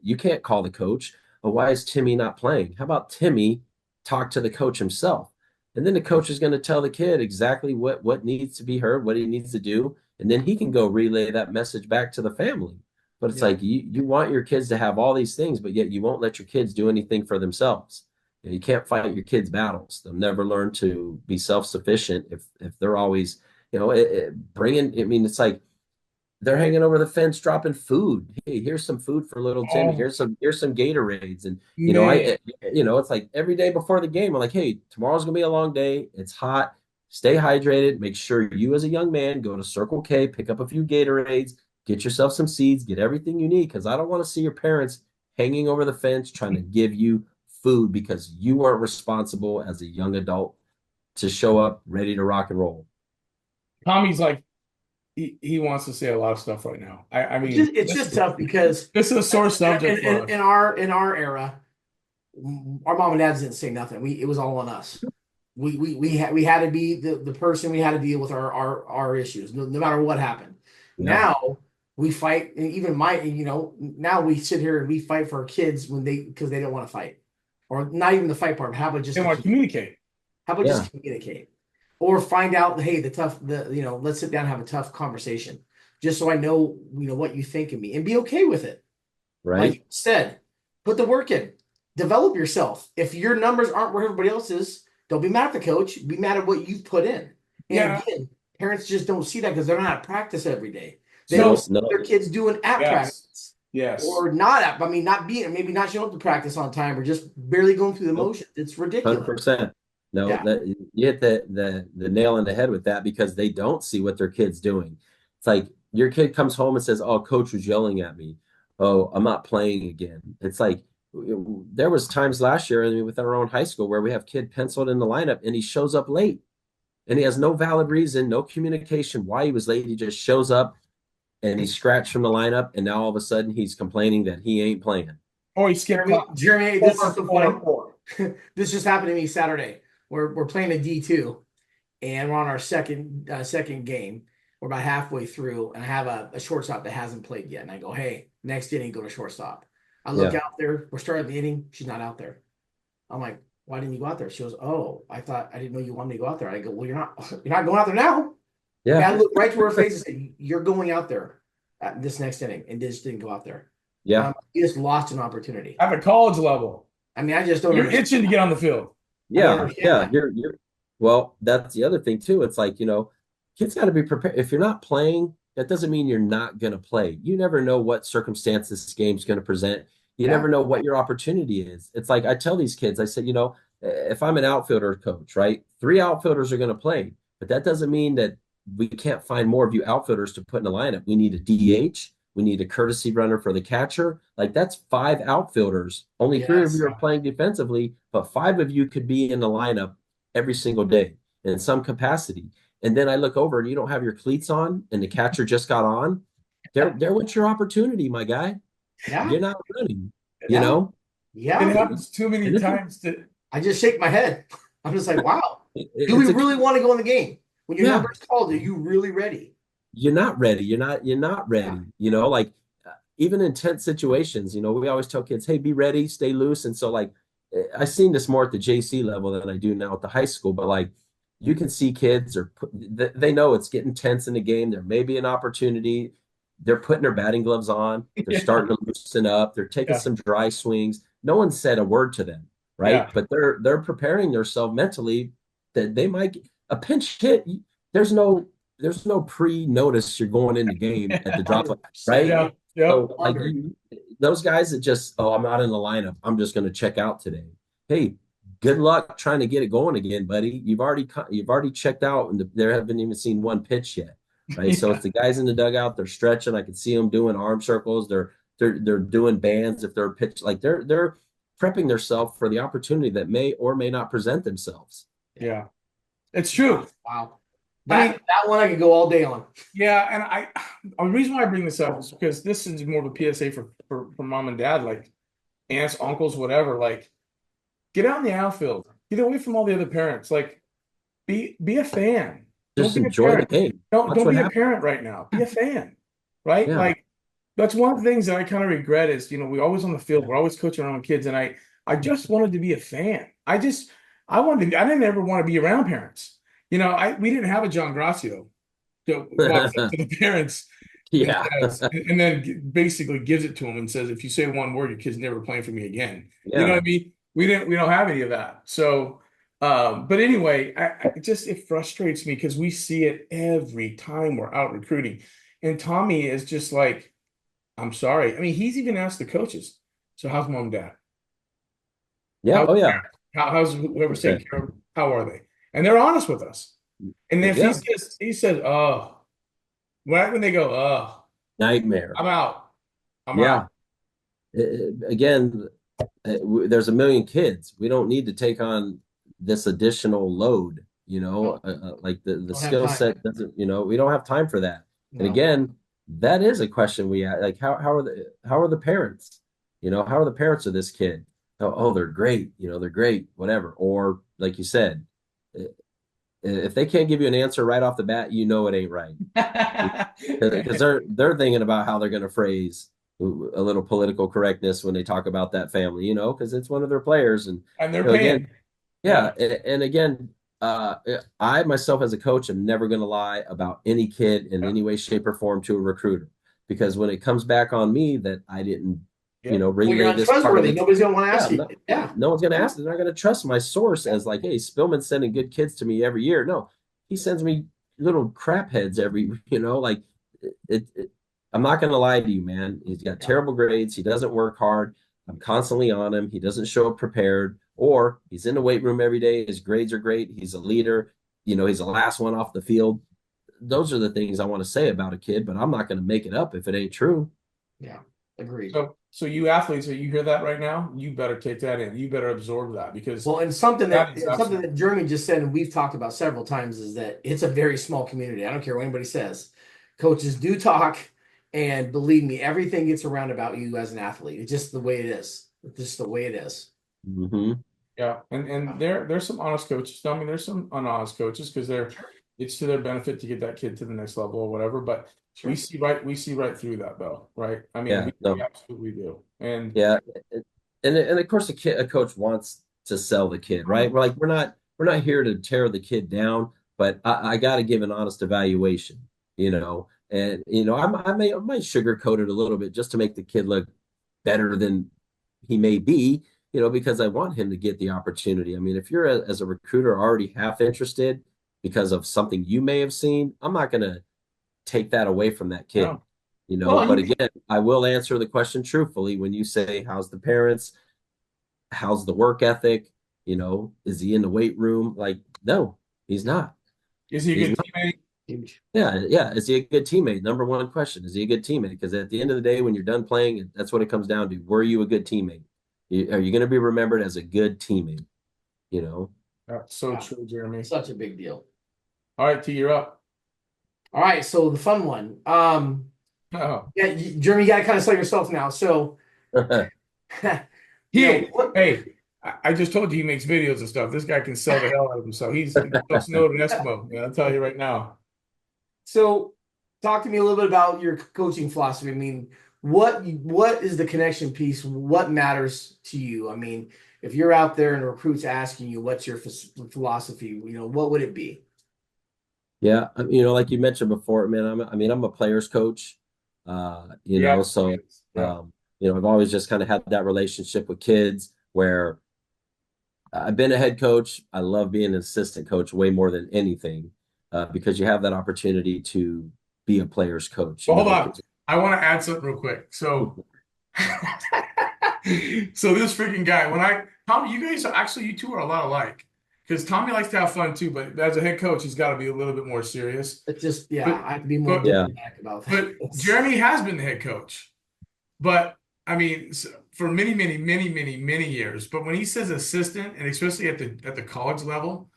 you can't call the coach. Well, why is Timmy not playing? How about Timmy talk to the coach himself? And then the coach is going to tell the kid exactly what needs to be heard, what he needs to do, and then he can go relay that message back to the family. But it's Yeah. like you want your kids to have all these things, but yet you won't let your kids do anything for themselves. You can't fight your kids' battles. They'll never learn to be self-sufficient if they're always, bringing. I mean, it's like they're hanging over the fence dropping food. Hey, here's some food for little Timmy. oh Here's some Gatorades. And man. it's like every day before the game, I'm like, hey, tomorrow's gonna be a long day. It's hot. Stay hydrated. Make sure you as a young man go to Circle K, pick up a few Gatorades, get yourself some seeds, get everything you need. Because I don't want to see your parents hanging over the fence trying to give you food because you weren't responsible as a young adult to show up ready to rock and roll. Tommy's like he wants to say a lot of stuff right now. I mean, It's just tough because this is a sore subject for us. in our era, our mom and dad didn't say nothing. It was all on us. We had to be the person. We had to deal with our issues, no matter what happened. Yeah, Now we fight, and even now we sit here and we fight for our kids because they don't want to fight, or not even the fight part. How about just They want to communicate. how about yeah, just communicate, or find out, hey, let's sit down and have a tough conversation, just so I know what you think of me and be okay with it. Like right. you said, put the work in, develop yourself. If your numbers aren't where everybody else is, don't be mad at the coach. Be mad at what you've put in. And Yeah. again, parents just don't see that because they're not at practice every day. They don't So see what No, their kids doing at yes, practice yes. or not at. I mean, not being maybe not showing up to practice on time or just barely going through the no. motions. It's Hundred ridiculous. percent. No, Yeah. that you hit the nail on the head with that because they don't see what their kid's doing. It's like your kid comes home and says, "Oh, coach was yelling at me. Oh, I'm not playing again." It's like there was times last year, I mean, with our own high school where we have kid penciled in the lineup and he shows up late and he has no valid reason, no communication why he was late. He just shows up and he's scratched from the lineup, and now all of a sudden he's complaining that he ain't playing. Oh, he skipped class. Jeremy, this is so funny. 4-4. This just happened to me Saturday. We're playing a D2 and we're on our second game. We're about halfway through, and I have a shortstop that hasn't played yet. And I go, hey, next inning, go to shortstop. I look Yeah, out there. We're starting the inning. She's not out there. I'm like, why didn't you go out there? She goes, oh, I didn't know you wanted me to go out there. I go, well, you're not going out there now. And yeah, I looked right to her face and said, you're going out there at this next inning, and just didn't go out there. yeah. You just lost an opportunity. At the college level. I mean, I just don't You're understand. itching to get on the field. I don't Yeah, understand yeah, that. you're well, that's the other thing too. It's like, kids got to be prepared. If you're not playing, that doesn't mean you're not going to play. You never know what circumstances this game's going to present. You Yeah. never know what your opportunity is. It's like I tell these kids, I said, if I'm an outfielder coach, right? Three outfielders are going to play, but that doesn't mean that we can't find more of you outfielders to put in the lineup. We need a DH. We need a courtesy runner for the catcher. Like that's five outfielders. Only three of Yes. you are playing defensively, but five of you could be in the lineup every single day in some capacity. And then I look over and you don't have your cleats on and the catcher just got on. There went your opportunity, my guy. Yeah. You're not running, you Yeah. know? It Yeah. happens too many And if times to I just shake my head. I'm just like, wow. Do we It's a really want to go in the game? When your yeah. number is called, are you really ready? You're not ready. You're not Yeah. ready. Like even in tense situations, we always tell kids, hey, be ready, stay loose. And so like I've seen this more at the JC level than I do now at the high school, but like you can see kids they know it's getting tense in the game. There may be an opportunity. They're putting their batting gloves on, they're Yeah. starting to loosen up, they're taking Yeah. some dry swings. No one said a word to them, right? Yeah. But they're preparing themselves mentally that they might a pinch hit. There's no pre-notice you're going in the game at the drop, 100%. right? Yeah. Yep. So like 100. those guys that just, oh, I'm not in the lineup, I'm just going to check out today. Hey, good luck trying to get it going again, buddy. You've already checked out, and they haven't even seen one pitch yet, right? So Yeah. it's the guys in the dugout. They're stretching. I can see them doing arm circles. They're doing bands if they're pitch like they're prepping themselves for the opportunity that may or may not present themselves. Yeah. It's true. Wow. I mean, That one I could go all day on. yeah, and the reason why I bring this up is because this is more of a PSA for mom and dad, like aunts, uncles, whatever. Like, get out in the outfield, get away from all the other parents. Like, be a fan. Don't Just be a enjoy the parent. game. Don't Watch don't what be a happens. parent right now. Be a fan, right? Yeah. Like, that's one of the things that I kind of regret is, we always on the field, we're always coaching our own kids, and I just wanted to be a fan. I didn't ever want to be around parents. We didn't have a John Gracio that walks up to the parents and Yeah. says, and then basically gives it to them and says, if you say one word, your kid's never playing for me again. You know what Yeah. I mean? We don't have any of that. So, but anyway, it frustrates me because we see it every time we're out recruiting. And Tommy is just like, I'm sorry. I mean, he's even asked the coaches, so how's mom and dad? Yeah. How's Oh yeah. how's whoever's taking 100%. care of them? How are they? And they're honest with us. And if Yeah. he says, oh, right when they go, oh, Nightmare. I'm out. I'm out. Yeah. Again, there's a million kids. We don't need to take on this additional load, No, like the don't have skill time. set doesn't, we don't have time for that. And No. again, that is a question we have. Like, how are the parents? How are the parents of this kid? Oh, they're great. They're great, whatever. Or like you said, if they can't give you an answer right off the bat, it ain't right because they're thinking about how they're going to phrase a little political correctness when they talk about that family, because it's one of their players. And And they're again, paying. yeah, Yeah. and again, I myself as a coach am never going to lie about any kid in Yeah. any way, shape, or form to a recruiter, because when it comes back on me that I didn't, Yep. Well, you're relay not this part of trustworthy. it, Nobody's gonna want to yeah, ask you. Yeah. no one's going to ask. They're not going to trust my source as like, hey, Spillman's sending good kids to me every year. No, he sends me little crap heads every, like I'm not going to lie to you, man. He's got Yeah. terrible grades. He doesn't work hard. I'm constantly on him. He doesn't show up prepared, or he's in the weight room every day. His grades are great. He's a leader. He's the last one off the field. Those are the things I want to say about a kid, but I'm not going to make it up if it ain't true. Yeah. Agreed. So you athletes, you hear that right now? You better take that in. You better absorb that because Well, and something that that is something absolutely that Jeremy just said, and we've talked about several times, is that it's a very small community. I don't care what anybody says. Coaches do talk, and believe me, everything gets around about you as an athlete. It's just the way it is. It's just the way it is. Mm-hmm. yeah. And there's some honest coaches. I mean, there's some unhonest coaches because it's to their benefit to get that kid to the next level or whatever. But Sure. we see right through that though, right? I mean, Yeah, we no, absolutely do. And yeah, and of course, a coach wants to sell the kid, right? We're not here to tear the kid down, but I got to give an honest evaluation, and I might sugarcoat it a little bit just to make the kid look better than he may be, because I want him to get the opportunity. I mean, if you're as a recruiter already half interested because of something you may have seen, I'm not going to take that away from that kid, no. Well, But again, I will answer the question truthfully when you say, how's the parents? How's the work ethic? Is he in the weight room? Like, no, he's not. is he a He's good not. teammate? Huge. Yeah, yeah. Is he a good teammate? Number one question. Is he a good teammate? Because at the end of the day, when you're done playing, that's what it comes down to. Were you a good teammate? Are you going to be remembered as a good teammate? You know? That's so Yeah. true, Jeremy. Such a big deal. All right, T, you're up. All right, so the fun one. Oh. Yeah, Jeremy, you got to kind of sell yourself now. So, Hey, what? hey, I just told you he makes videos and stuff. This guy can sell the hell out of himself. He looks no an Eskimo. Yeah, I'll tell you right now. So, talk to me a little bit about your coaching philosophy. I mean, what is the connection piece? What matters to you? I mean, if you're out there and recruits asking you, what's your philosophy? What would it be? Yeah, like you mentioned before, man, I'm a player's coach. Yeah, So yeah. I've always just kind of had that relationship with kids where I've been a head coach. I love being an assistant coach way more than anything, because you have that opportunity to be a player's coach, Well, hold on. I want to add something real quick. So, so this freaking guy, Tommy, you guys are actually, you two are a lot alike because Tommy likes to have fun too, but as a head coach, he's got to be a little bit more serious. It's just, But, yeah, I have to be more but, Yeah, diplomatic about but this. Jeremy has been the head coach, but I mean, for many, many, many, many, many years. But when he says assistant, and especially at the college level,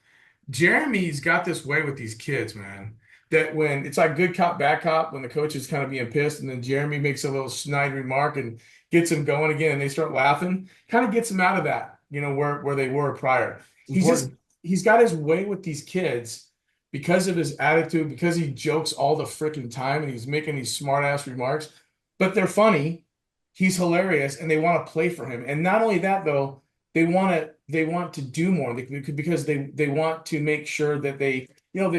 Jeremy's got this way with these kids, man. That when it's like good cop, bad cop, when the coach is kind of being pissed, and then Jeremy makes a little snide remark and gets them going again, and they start laughing, kind of gets them out of that, where they were prior. He's just Important. he's got his way with these kids because of his attitude, because he jokes all the freaking time, and he's making these smart ass remarks, but they're funny. He's hilarious, and they want to play for him. And not only that, though they want to do more because they want to make sure that they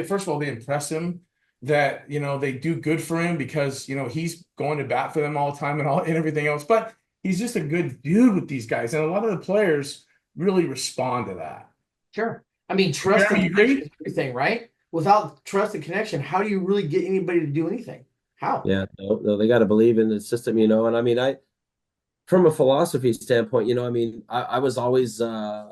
first of all they impress him, that they do good for him because he's going to bat for them all the time and everything else, but he's just a good dude with these guys, and a lot of the players really respond to that. Sure. I mean, trust and Jeremy, you connection is agree? everything, right? Without trust and connection, how do you really get anybody to do anything? How? yeah, no, they got to believe in the system, and I mean, from a philosophy standpoint, I was always a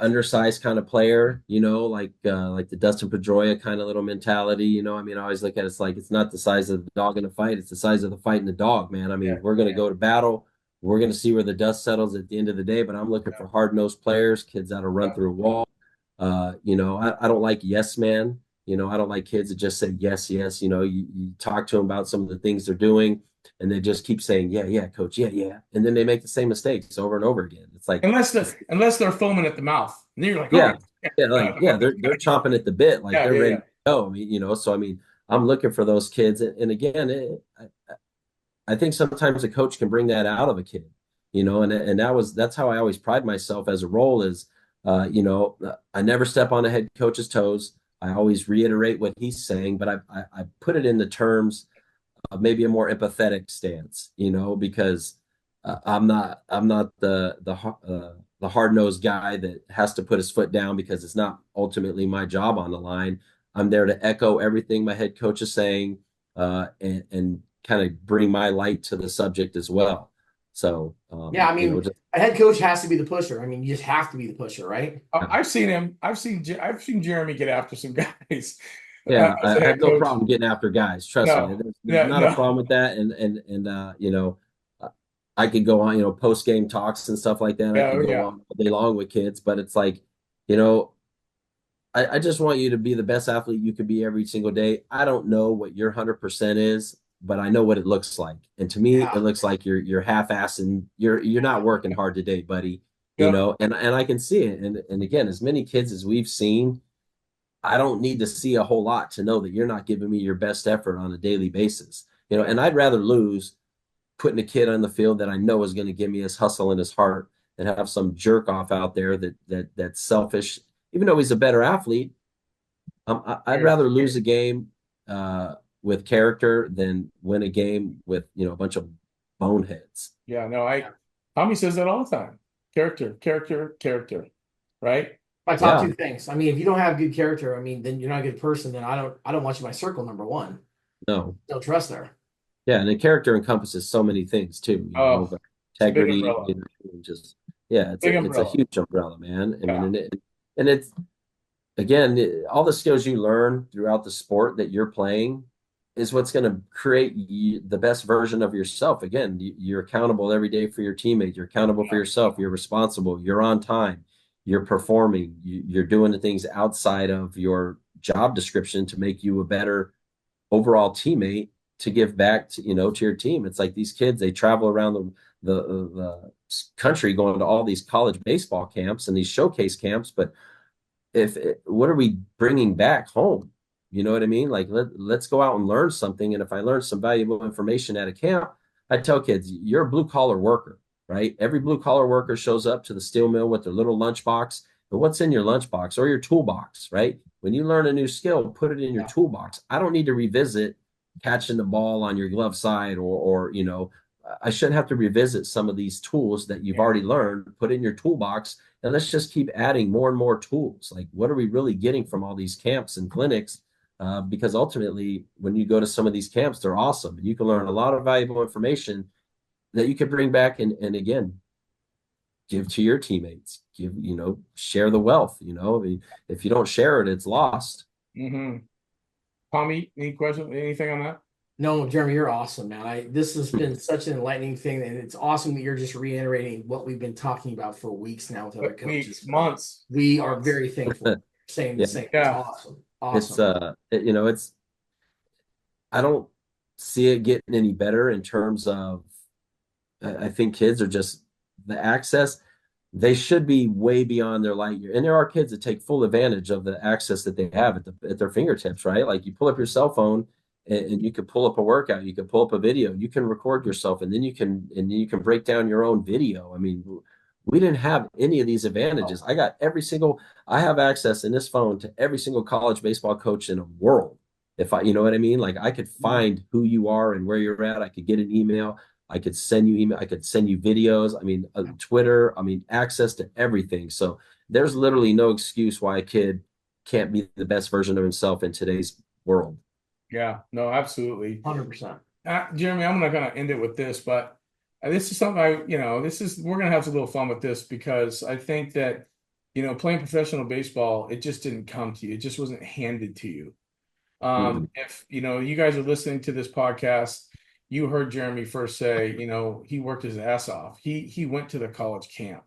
undersized kind of player, like the Dustin Pedroia kind of little mentality. I mean, I always look at it's like it's not the size of the dog in a fight, it's the size of the fight in the dog, man. I Yeah, mean, we're gonna go to battle, we're gonna see where the dust settles at the end of the day, but I'm looking yeah, for hard-nosed players, kids that'll run yeah. through a wall. I don't like yes man. I don't like kids that just say yes, yes. You talk to them about some of the things they're doing and they just keep saying, yeah, yeah, coach, yeah, yeah. And then they make the same mistakes over and over again. It's like, Unless they're foaming at the mouth, and then you're like, oh yeah, yeah, like, yeah, they're chomping at the bit, like yeah, they're yeah, ready yeah. to go. I mean, so I mean, I'm looking for those kids. And again, I think sometimes a coach can bring that out of a kid, and that's how I always pride myself as a role is, I never step on a head coach's toes. I always reiterate what he's saying, but I put it in the terms maybe a more empathetic stance, because I'm not the hard nosed guy that has to put his foot down because it's not ultimately my job on the line. I'm there to echo everything my head coach is saying, and kind of bring my light to the subject as well. So, Yeah, I mean, just a head coach has to be the pusher. I mean, you just have to be the pusher, right? I've seen him. I've seen Jeremy get after some guys yeah, as a I head have no coach. problem getting after guys. Trust me, No, there's no, not a no. problem with that. Uh, I could go on, post game talks and stuff like that. I Yeah, could oh, go yeah. on all day long with kids, but it's like, you know, I just want you to be the best athlete you could be every single day. I don't know what your 100% is, but I know what it looks like. And to me, it Yeah. looks like you're half-assing. You're not working hard today, buddy. Yep. And I can see it. And again, as many kids as we've seen, I don't need to see a whole lot to know that you're not giving me your best effort on a daily basis. And I'd rather lose putting a kid on the field that I know is going to give me his hustle and his heart than have some jerk off out there that's selfish. Even though he's a better athlete, I'd Here. rather lose a game with character than win a game with a bunch of boneheads. Yeah, no, Tommy says that all the time. Character, character, character. Right? My top Yeah, two things. I mean, if you don't have good character, I mean, then you're not a good person. Then I don't want you in my circle, number one. no, No trust there. yeah, and the character encompasses so many things too. Oh, But it's a big integrity, umbrella. and just yeah, it's Big a umbrella. huge umbrella, man. I mean, Yeah. and it's again, all the skills you learn throughout the sport that you're playing is what's going to create the best version of yourself. Again, you're accountable every day for your teammate. You're accountable for yourself. You're responsible. You're on time. You're performing. You're doing the things outside of your job description to make you a better overall teammate. to give back to, to your team. It's like these kids, they travel around the country going to all these college baseball camps and these showcase camps, but what are we bringing back home? You know what I mean? Like let's go out and learn something. And if I learn some valuable information at a camp, I tell kids, you're a blue collar worker, right? Every blue collar worker shows up to the steel mill with their little lunchbox. But what's in your lunchbox or your toolbox, right? When you learn a new skill, put it in your Yeah. toolbox. I don't need to revisit catching the ball on your glove side or I shouldn't have to revisit some of these tools that you've already learned, put in your toolbox, and let's just keep adding more and more tools. Like, what are we really getting from all these camps and clinics? Because ultimately, when you go to some of these camps, they're awesome. And you can learn a lot of valuable information that you could bring back and again, give to your teammates. Share the wealth. I mean, if you don't share it, it's lost. Mm-hmm. Tommy, any question? Anything on that? No, Jeremy, you're awesome, man. This has been such an enlightening thing, and it's awesome that you're just reiterating what we've been talking about for weeks now with other coaches. Weeks, months. We are very thankful. Saying the Yeah. same. It's Yeah. awesome. It's Awesome. I don't see it getting any better in terms of I think kids are just the access. They should be way beyond their light year. And there are kids that take full advantage of the access that they have at their fingertips, right? Like you pull up your cell phone and you can pull up a workout, you can pull up a video, you can record yourself, and then you can break down your own video. I mean, we didn't have any of these advantages. I have access in this phone to every single college baseball coach in the world. If you know what I mean? Like I could find who you are and where you're at. I could get an email. I could send you email. I could send you videos. I mean, Twitter. I mean, access to everything. So there's literally no excuse why a kid can't be the best version of himself in today's world. Yeah, no, absolutely. 100%. Jeremy, I'm not going to end it with this, but this is something we're going to have a little fun with this because I think that, playing professional baseball, it just didn't come to you. It just wasn't handed to you. If, you guys are listening to this podcast, you heard Jeremy first say, he worked his ass off. He went to the college camp.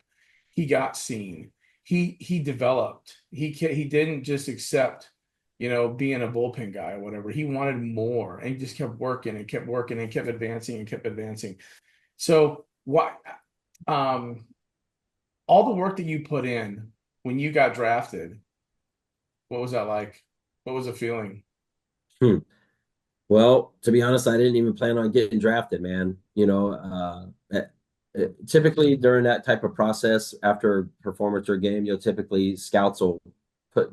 He got seen. He developed. He didn't just accept being a bullpen guy or whatever. He wanted more and he just kept working and kept working and kept advancing and kept advancing. So all the work that you put in when you got drafted, what was that like? What was the feeling? Well, to be honest, I didn't even plan on getting drafted, man. Typically during that type of process, after performance or game, typically scouts will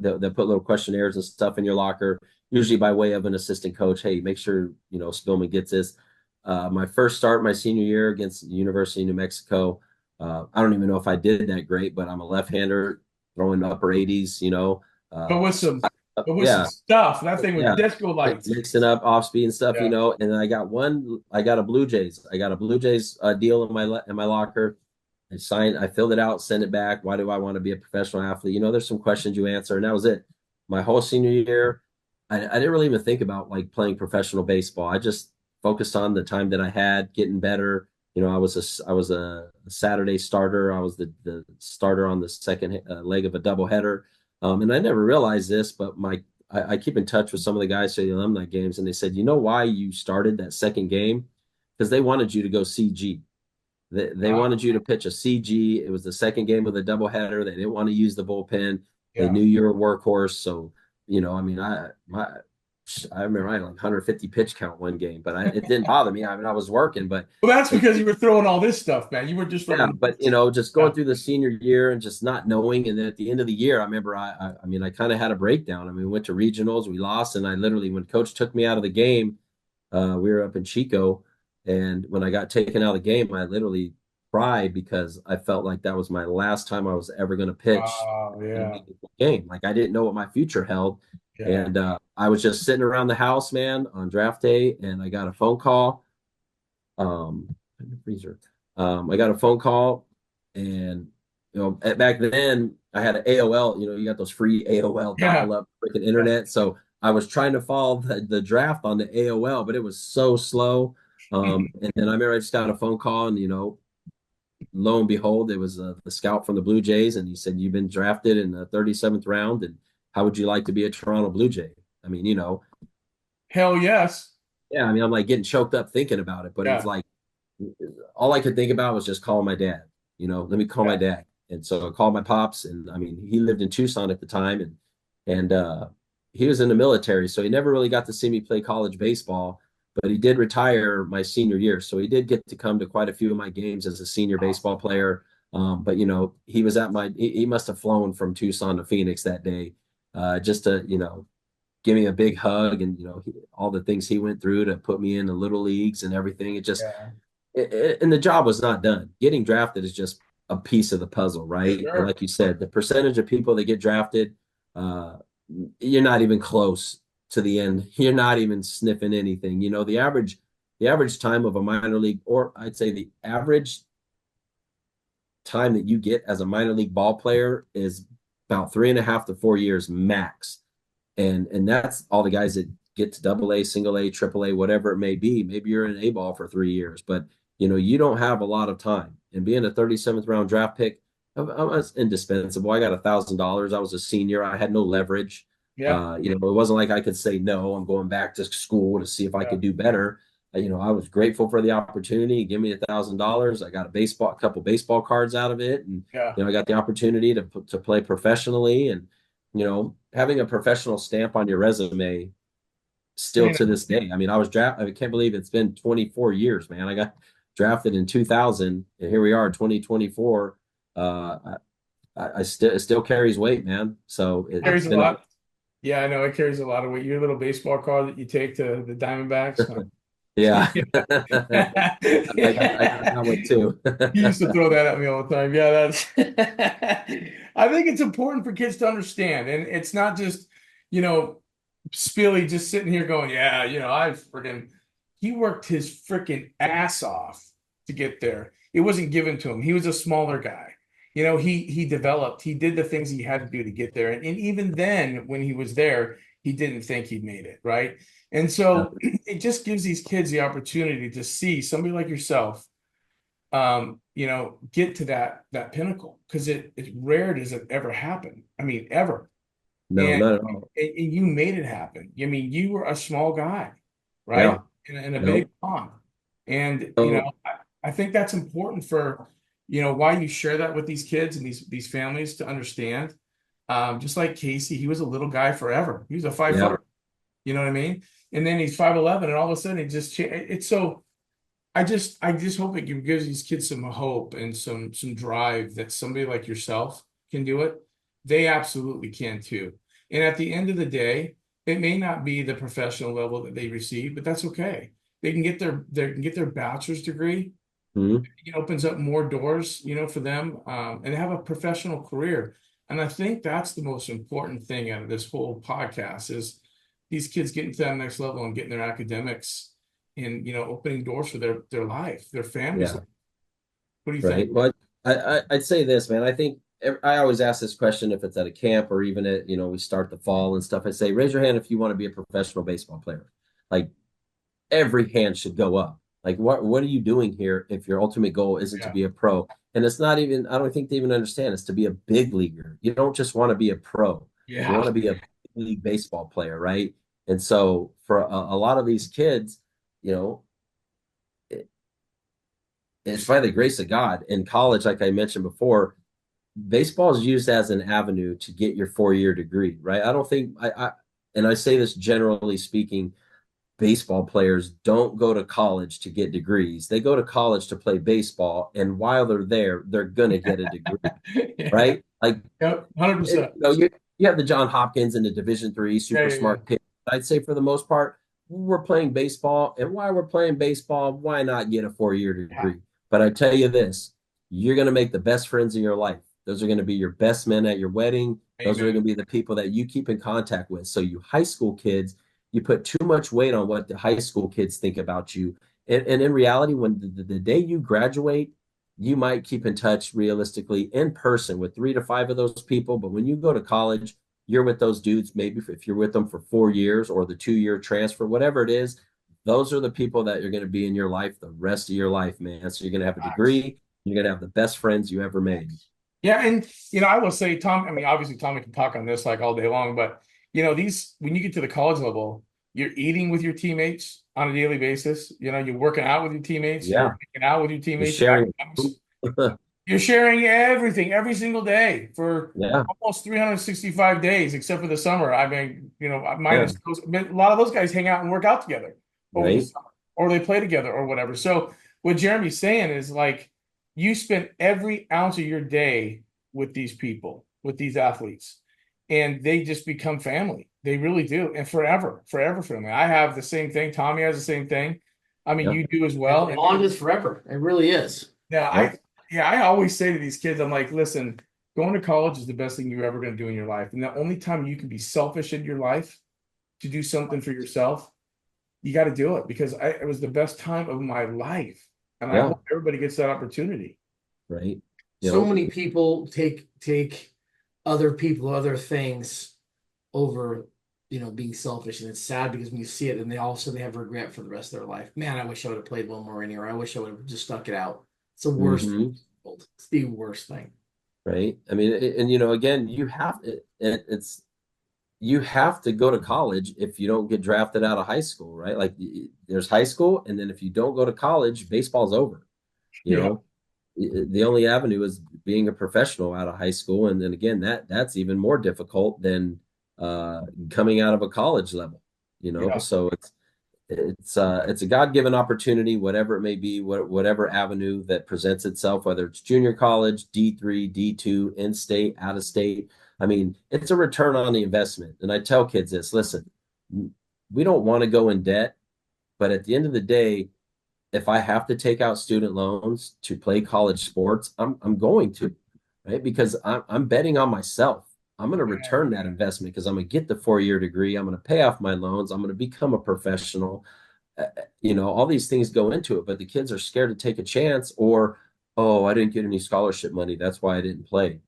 they'll put little questionnaires and stuff in your locker, usually by way of an assistant coach. Hey, make sure Spillman gets this. My first start my senior year against the University of New Mexico. I don't even know if I did that great, but I'm a left-hander throwing upper 80s. But with some Yeah, stuff, that thing with disco lights. mixing up off speed and stuff, Yeah. And then I got a Blue Jays. I got a Blue Jays deal in my locker. I filled it out, sent it back. Why do I want to be a professional athlete? There's some questions you answer, and that was it. My whole senior year, I didn't really even think about like playing professional baseball. I just focused on the time that I had, getting better. I was a Saturday starter. I was the starter on the second leg of a doubleheader. And I never realized this, but I keep in touch with some of the guys at the alumni games, and they said, you know why you started that second game? Because they wanted you to go CG. They wanted you to pitch a CG. It was the second game of the doubleheader. They didn't want to use the bullpen. They knew you were a workhorse. So, I remember I had like 150 pitch count one game, but it didn't bother me. I mean, I was working, but Well, that's because you were throwing all this stuff, man. You were just but just going through the senior year and just not knowing, and then at the end of the year, I remember I kind of had a breakdown. I mean, we went to regionals, we lost, and I literally, when coach took me out of the game, we were up in Chico, and when I got taken out of the game, I literally cried because I felt like that was my last time I was ever going to pitch in a game. Like I didn't know what my future held. Yeah. And I was just sitting around the house, man, on draft day, and I got a phone call. Freezer. I got a phone call, and back then I had an AOL. You got those free AOL dial-up freaking internet. So I was trying to follow the draft on the AOL, but it was so slow. And then I remember I just got a phone call, and lo and behold, it was the scout from the Blue Jays, and he said, "You've been drafted in the 37th round, and how would you like to be a Toronto Blue Jay?" I mean, Hell yes. yeah, I mean, I'm like getting choked up thinking about it, but it was Yeah, like all I could think about was just calling my dad. Let me call my yeah, dad. And so I called my pops, and I mean, he lived in Tucson at the time, and he was in the military, so he never really got to see me play college baseball. But he did retire my senior year, so he did get to come to quite a few of my games as a senior baseball awesome. player. But he was at he must have flown from Tucson to Phoenix that day, just to give me a big hug, and all the things he went through to put me in the little leagues and everything. Yeah, And the job was not done. Getting drafted is just a piece of the puzzle, right? And sure. like you said, the percentage of people that get drafted, uh, you're not even close to the end. You're not even sniffing anything. The average time of a minor league, or I'd say the average time that you get as a minor league ball player is about 3.5 to 4 years max. And that's all the guys that get to double A, single A, triple A, whatever it may be. Maybe you're in A ball for 3 years, but you don't have a lot of time. And being a 37th round draft pick, I was indispensable. I got $1,000. I was a senior. I had no leverage. Yeah, It wasn't like I could say no. I'm going back to school to see if I yeah, could do better. I was grateful for the opportunity. Give me $1,000. I got a couple baseball cards out of it, and yeah. I got the opportunity to play professionally, and having a professional stamp on your resume still You to this day. I mean, I can't believe it's been 24 years, man. I got drafted in 2000, and here we are, 2024. It still carries weight, man. So carries it's a been lot. Yeah, I know it carries a lot of weight. Your little baseball card that you take to the Diamondbacks. yeah. I got that one Yeah. too. He used to throw that at me all the time. Yeah, that's. I think it's important for kids to understand, and it's not just, you know, Spilly just sitting here going, yeah, I freaking. He worked his freaking ass off to get there. It wasn't given to him. He was a smaller guy. He developed. He did the things he had to do to get there, and even then, when he was there, he didn't think he'd made it, right? And so it just gives these kids the opportunity to see somebody like yourself get to that pinnacle because it's rare does it ever happen. I mean, ever. No, And, not at all. and you made it happen. I mean, you were a small guy, right? Yeah. In a big No. pond. And, So, I think that's important for, why you share that with these kids and these families to understand. Just like Casey, he was a little guy forever. He was a 5 footer. yeah. You know what I mean? And then he's 5'11", and all of a sudden it just it's so I just hope it gives these kids some hope and some drive that somebody like yourself can do it. They absolutely can too. And at the end of the day, it may not be the professional level that they receive, but that's okay. They can get they can get their bachelor's degree. Mhm. It opens up more doors, for them, and have a professional career. And I think that's the most important thing out of this whole podcast is these kids getting to that next level and getting their academics and opening doors for their life, their families' Yeah. life. What do you think? Right. Well, I'd say this, man. I think I always ask this question if it's at a camp or even at, we start the fall and stuff. I say, raise your hand if you want to be a professional baseball player. Like every hand should go up. Like, what are you doing here if your ultimate goal isn't to Yeah. be a pro? And it's not even, I don't think they even understand, it's to be a big leaguer. You don't just want to be a pro. You want Yeah. to be a big league baseball player, right? And so for a lot of these kids, you know, it's by the grace of God in college, like I mentioned before, baseball is used as an avenue to get your 4 year degree, right? I don't think and I say this generally speaking, baseball players don't go to college to get degrees. They go to college to play baseball, and while they're there, they're gonna get a degree, Yeah. right? Like Yep. 100%. you have the John Hopkins and the Division III Yeah. super Yeah. Yeah. smart kids. I'd say for the most part, we're playing baseball, and while we're playing baseball, why not get a 4 year Yeah. degree? But I tell you this, you're going to make the best friends in your life. Those are going to be your best men at your wedding. Those are going Amen. to be the people that you keep in contact with. So you high school kids, you put too much weight on what the high school kids think about you. And in reality, when the day you graduate, you might keep in touch realistically in person with 3 to 5 of those people. But when you go to college, you're with those dudes, maybe if you're with them for 4 years or the 2 year transfer, whatever it is, those are the people that you're going to be in your life the rest of your life, man. So you're going to have a Facts. degree. You're going to have the best friends you ever made. Yeah, and I will say, Tom. I mean, obviously, Tommy can talk on this like all day long, but these when you get to the college level. You're eating with your teammates on a daily basis. You're working out with your teammates. You're Yeah. hanging out with your You're teammates. sharing. You're sharing everything every single day for Yeah. almost 365 days, except for the summer. I mean, Yeah. minus those, but a lot of those guys hang out and work out together over the Right. summer, or they play together or whatever. So what Jeremy's saying is like you spend every ounce of your day with these people, with these athletes, and they just become family. They really do, and forever, forever family. I have the same thing. Tommy has the same thing. I mean, Yeah. you do as And well. the And bond is forever. It really is. yeah, Yep. I always say to these kids, I'm like, listen, going to college is the best thing you're ever going to do in your life. And the only time you can be selfish in your life to do something for yourself, you got to do it because it was the best time of my life. And I Yeah. hope everybody gets that opportunity. Right. So many people take other people, other things over, being selfish, and it's sad because when you see it, and they all of a sudden they have regret for the rest of their life. Man, I wish I would have played one more inning, or I wish I would have just stuck it out. It's the worst thing in Hmm. the world. It's the worst thing. Right. I mean, and again, you have to go to college if you don't get drafted out of high school, right? Like there's high school, and then if you don't go to college, baseball's over. You Yeah. know, the only avenue is being a professional out of high school, and then again, that's even more difficult than coming out of a college level. Yeah. So it's a God-given opportunity, whatever it may be, whatever avenue that presents itself, whether it's junior college, D3, D2, in-state, out of state. I mean, it's a return on the investment. And I tell kids this, listen, we don't want to go in debt, but at the end of the day, if I have to take out student loans to play college sports, I'm going to, right? Because I'm betting on myself. I'm going to return that investment because I'm going to get the 4-year degree. I'm going to pay off my loans. I'm going to become a professional. All these things go into it, but the kids are scared to take a chance or, oh, I didn't get any scholarship money. That's why I didn't play.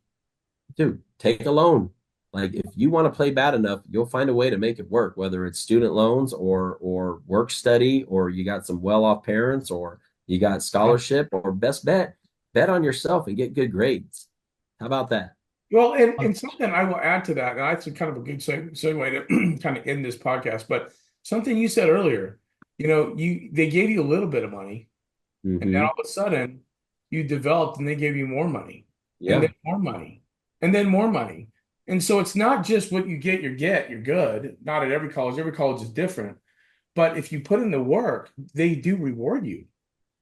Dude, take a loan. Like if you want to play bad enough, you'll find a way to make it work, whether it's student loans or work study, or you got some well-off parents, or you got scholarship, or best bet on yourself and get good grades. How about that? Well, and something I will add to that, and that's kind of a good segue to kind of end this podcast. But something you said earlier, they gave you a little bit of money, and then Hmm. all of a sudden you developed, and they gave you more money, and then Yeah, more money, and then more money. And so it's not just what you get, you're good. Not at every college. Every college is different. But if you put in the work, they do reward you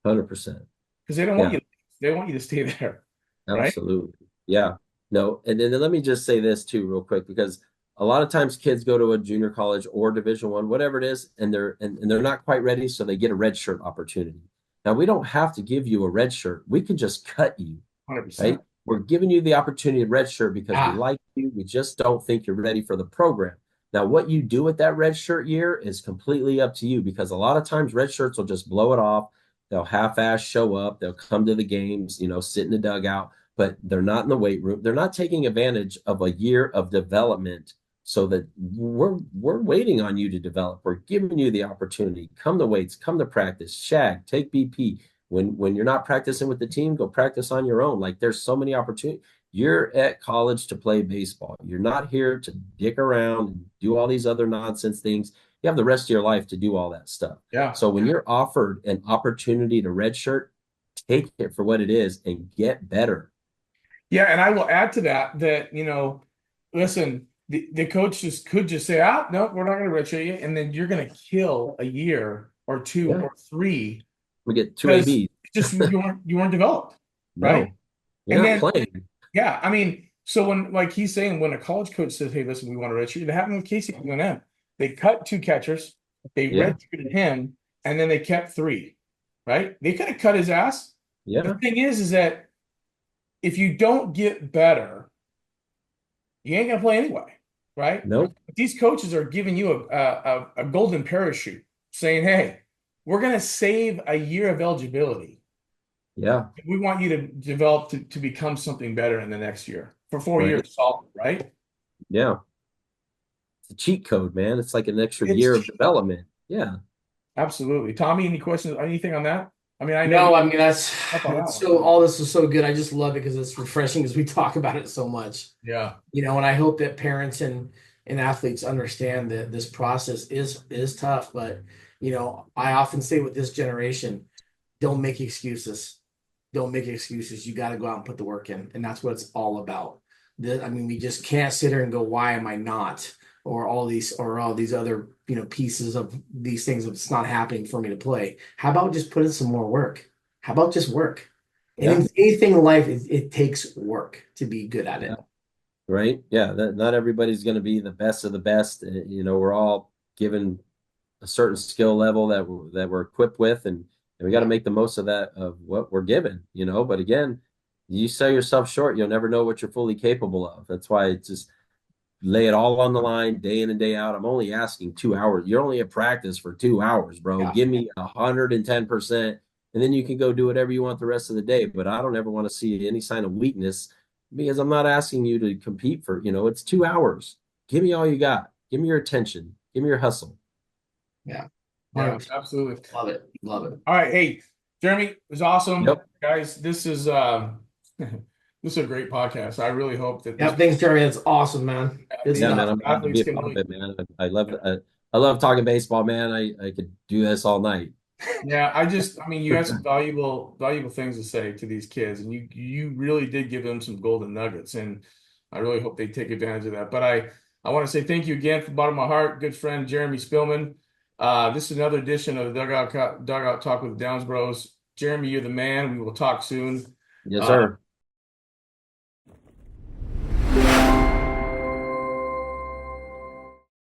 100%. because they don't want Yeah. you. They want you to stay there, right? Absolutely. Yeah. No, and then let me just say this too, real quick, because a lot of times kids go to a junior college or Division 1, whatever it is, and they're not quite ready, so they get a red shirt opportunity. Now we don't have to give you a red shirt. We can just cut you, right? 100%. We're giving you the opportunity of red shirt because we Ah, like you. We just don't think you're ready for the program. Now, what you do with that red shirt year is completely up to you because a lot of times red shirts will just blow it off. They'll half-ass show up. They'll come to the games, sit in the dugout, but they're not in the weight room. They're not taking advantage of a year of development so that we're waiting on you to develop. We're giving you the opportunity. Come to weights, come to practice, shag, take BP. When you're not practicing with the team, go practice on your own. Like there's so many opportunities. You're at college to play baseball. You're not here to dick around and do all these other nonsense things. You have the rest of your life to do all that stuff. Yeah. So when you're offered an opportunity to redshirt, take it for what it is and get better. Yeah, and I will add to that, listen, the coach could just say, no, we're not going to redshirt you, and then you're going to kill a year or two Yeah. or three We get two because ABs. just you weren't developed, right? No, you're And not then playing. yeah, I mean, so when like he's saying when a college coach says, hey, listen, we want to redshirt you, that happened with Casey going in. They cut two catchers, they Yeah. redshirted him, and then they kept three, right? They could have cut his ass. The Yeah. thing is that if you don't get better, you ain't gonna play anyway, right? Nope. These coaches are giving you a golden parachute, saying, "Hey, we're gonna save a year of eligibility. Yeah. We want you to develop to become something better in the next year for 4 years Right. solid, right?" Yeah. It's a cheat code, man. It's like an extra year of It's development. Yeah. absolutely. Tommy, any questions? Anything on that? I mean, I know no, you I mean up on that that's one. so all this is so good. I just love it because it's refreshing as we talk about it so much. Yeah, And I hope that parents and athletes understand that this process is tough. But I often say with this generation, don't make excuses. Don't make excuses. You got to go out and put the work in, and that's what it's all about. I mean, we just can't sit here and go, "Why am I not?" or all these other pieces of these things. It's not happening for me to play. How about just put in some more work? How about just work? And Yeah. in anything in life, it takes work to be good at Yeah. it. Right. Yeah. Not everybody's going to be the best of the best. We're all given a certain skill level that we're equipped with, and we got to Yeah. make the most of that of what we're given. But again, you sell yourself short, you'll never know what you're fully capable of. That's why it's just lay it all on the line day in and day out. I'm only asking 2 hours. You're only at practice for 2 hours, bro. Yeah. Give me 110%, and then you can go do whatever you want the rest of the day. But I don't ever want to see any sign of weakness because I'm not asking you to compete it's 2 hours. Give me all you got. Give me your attention. Give me your hustle. Yeah. Yeah, 100%. absolutely. Love it. Love it. All right, hey, Jeremy, it was awesome, Yep. guys. This is this is a great podcast. I really hope that Yeah. this Thanks, Jeremy. That's awesome, man. Good these Yeah, man, stuff. I'm glad to be athletes a can part of really. it, man. I love talking baseball, man. I could do this all night. Yeah, I mean, you had some valuable things to say to these kids, and you really did give them some golden nuggets, and I really hope they take advantage of that. But I want to say thank you again from the bottom of my heart, good friend Jeremy Spillman. This is another edition of the Dugout Talk with the Downs Bros. Jeremy, you're the man. We will talk soon. Yes, Uh, sir.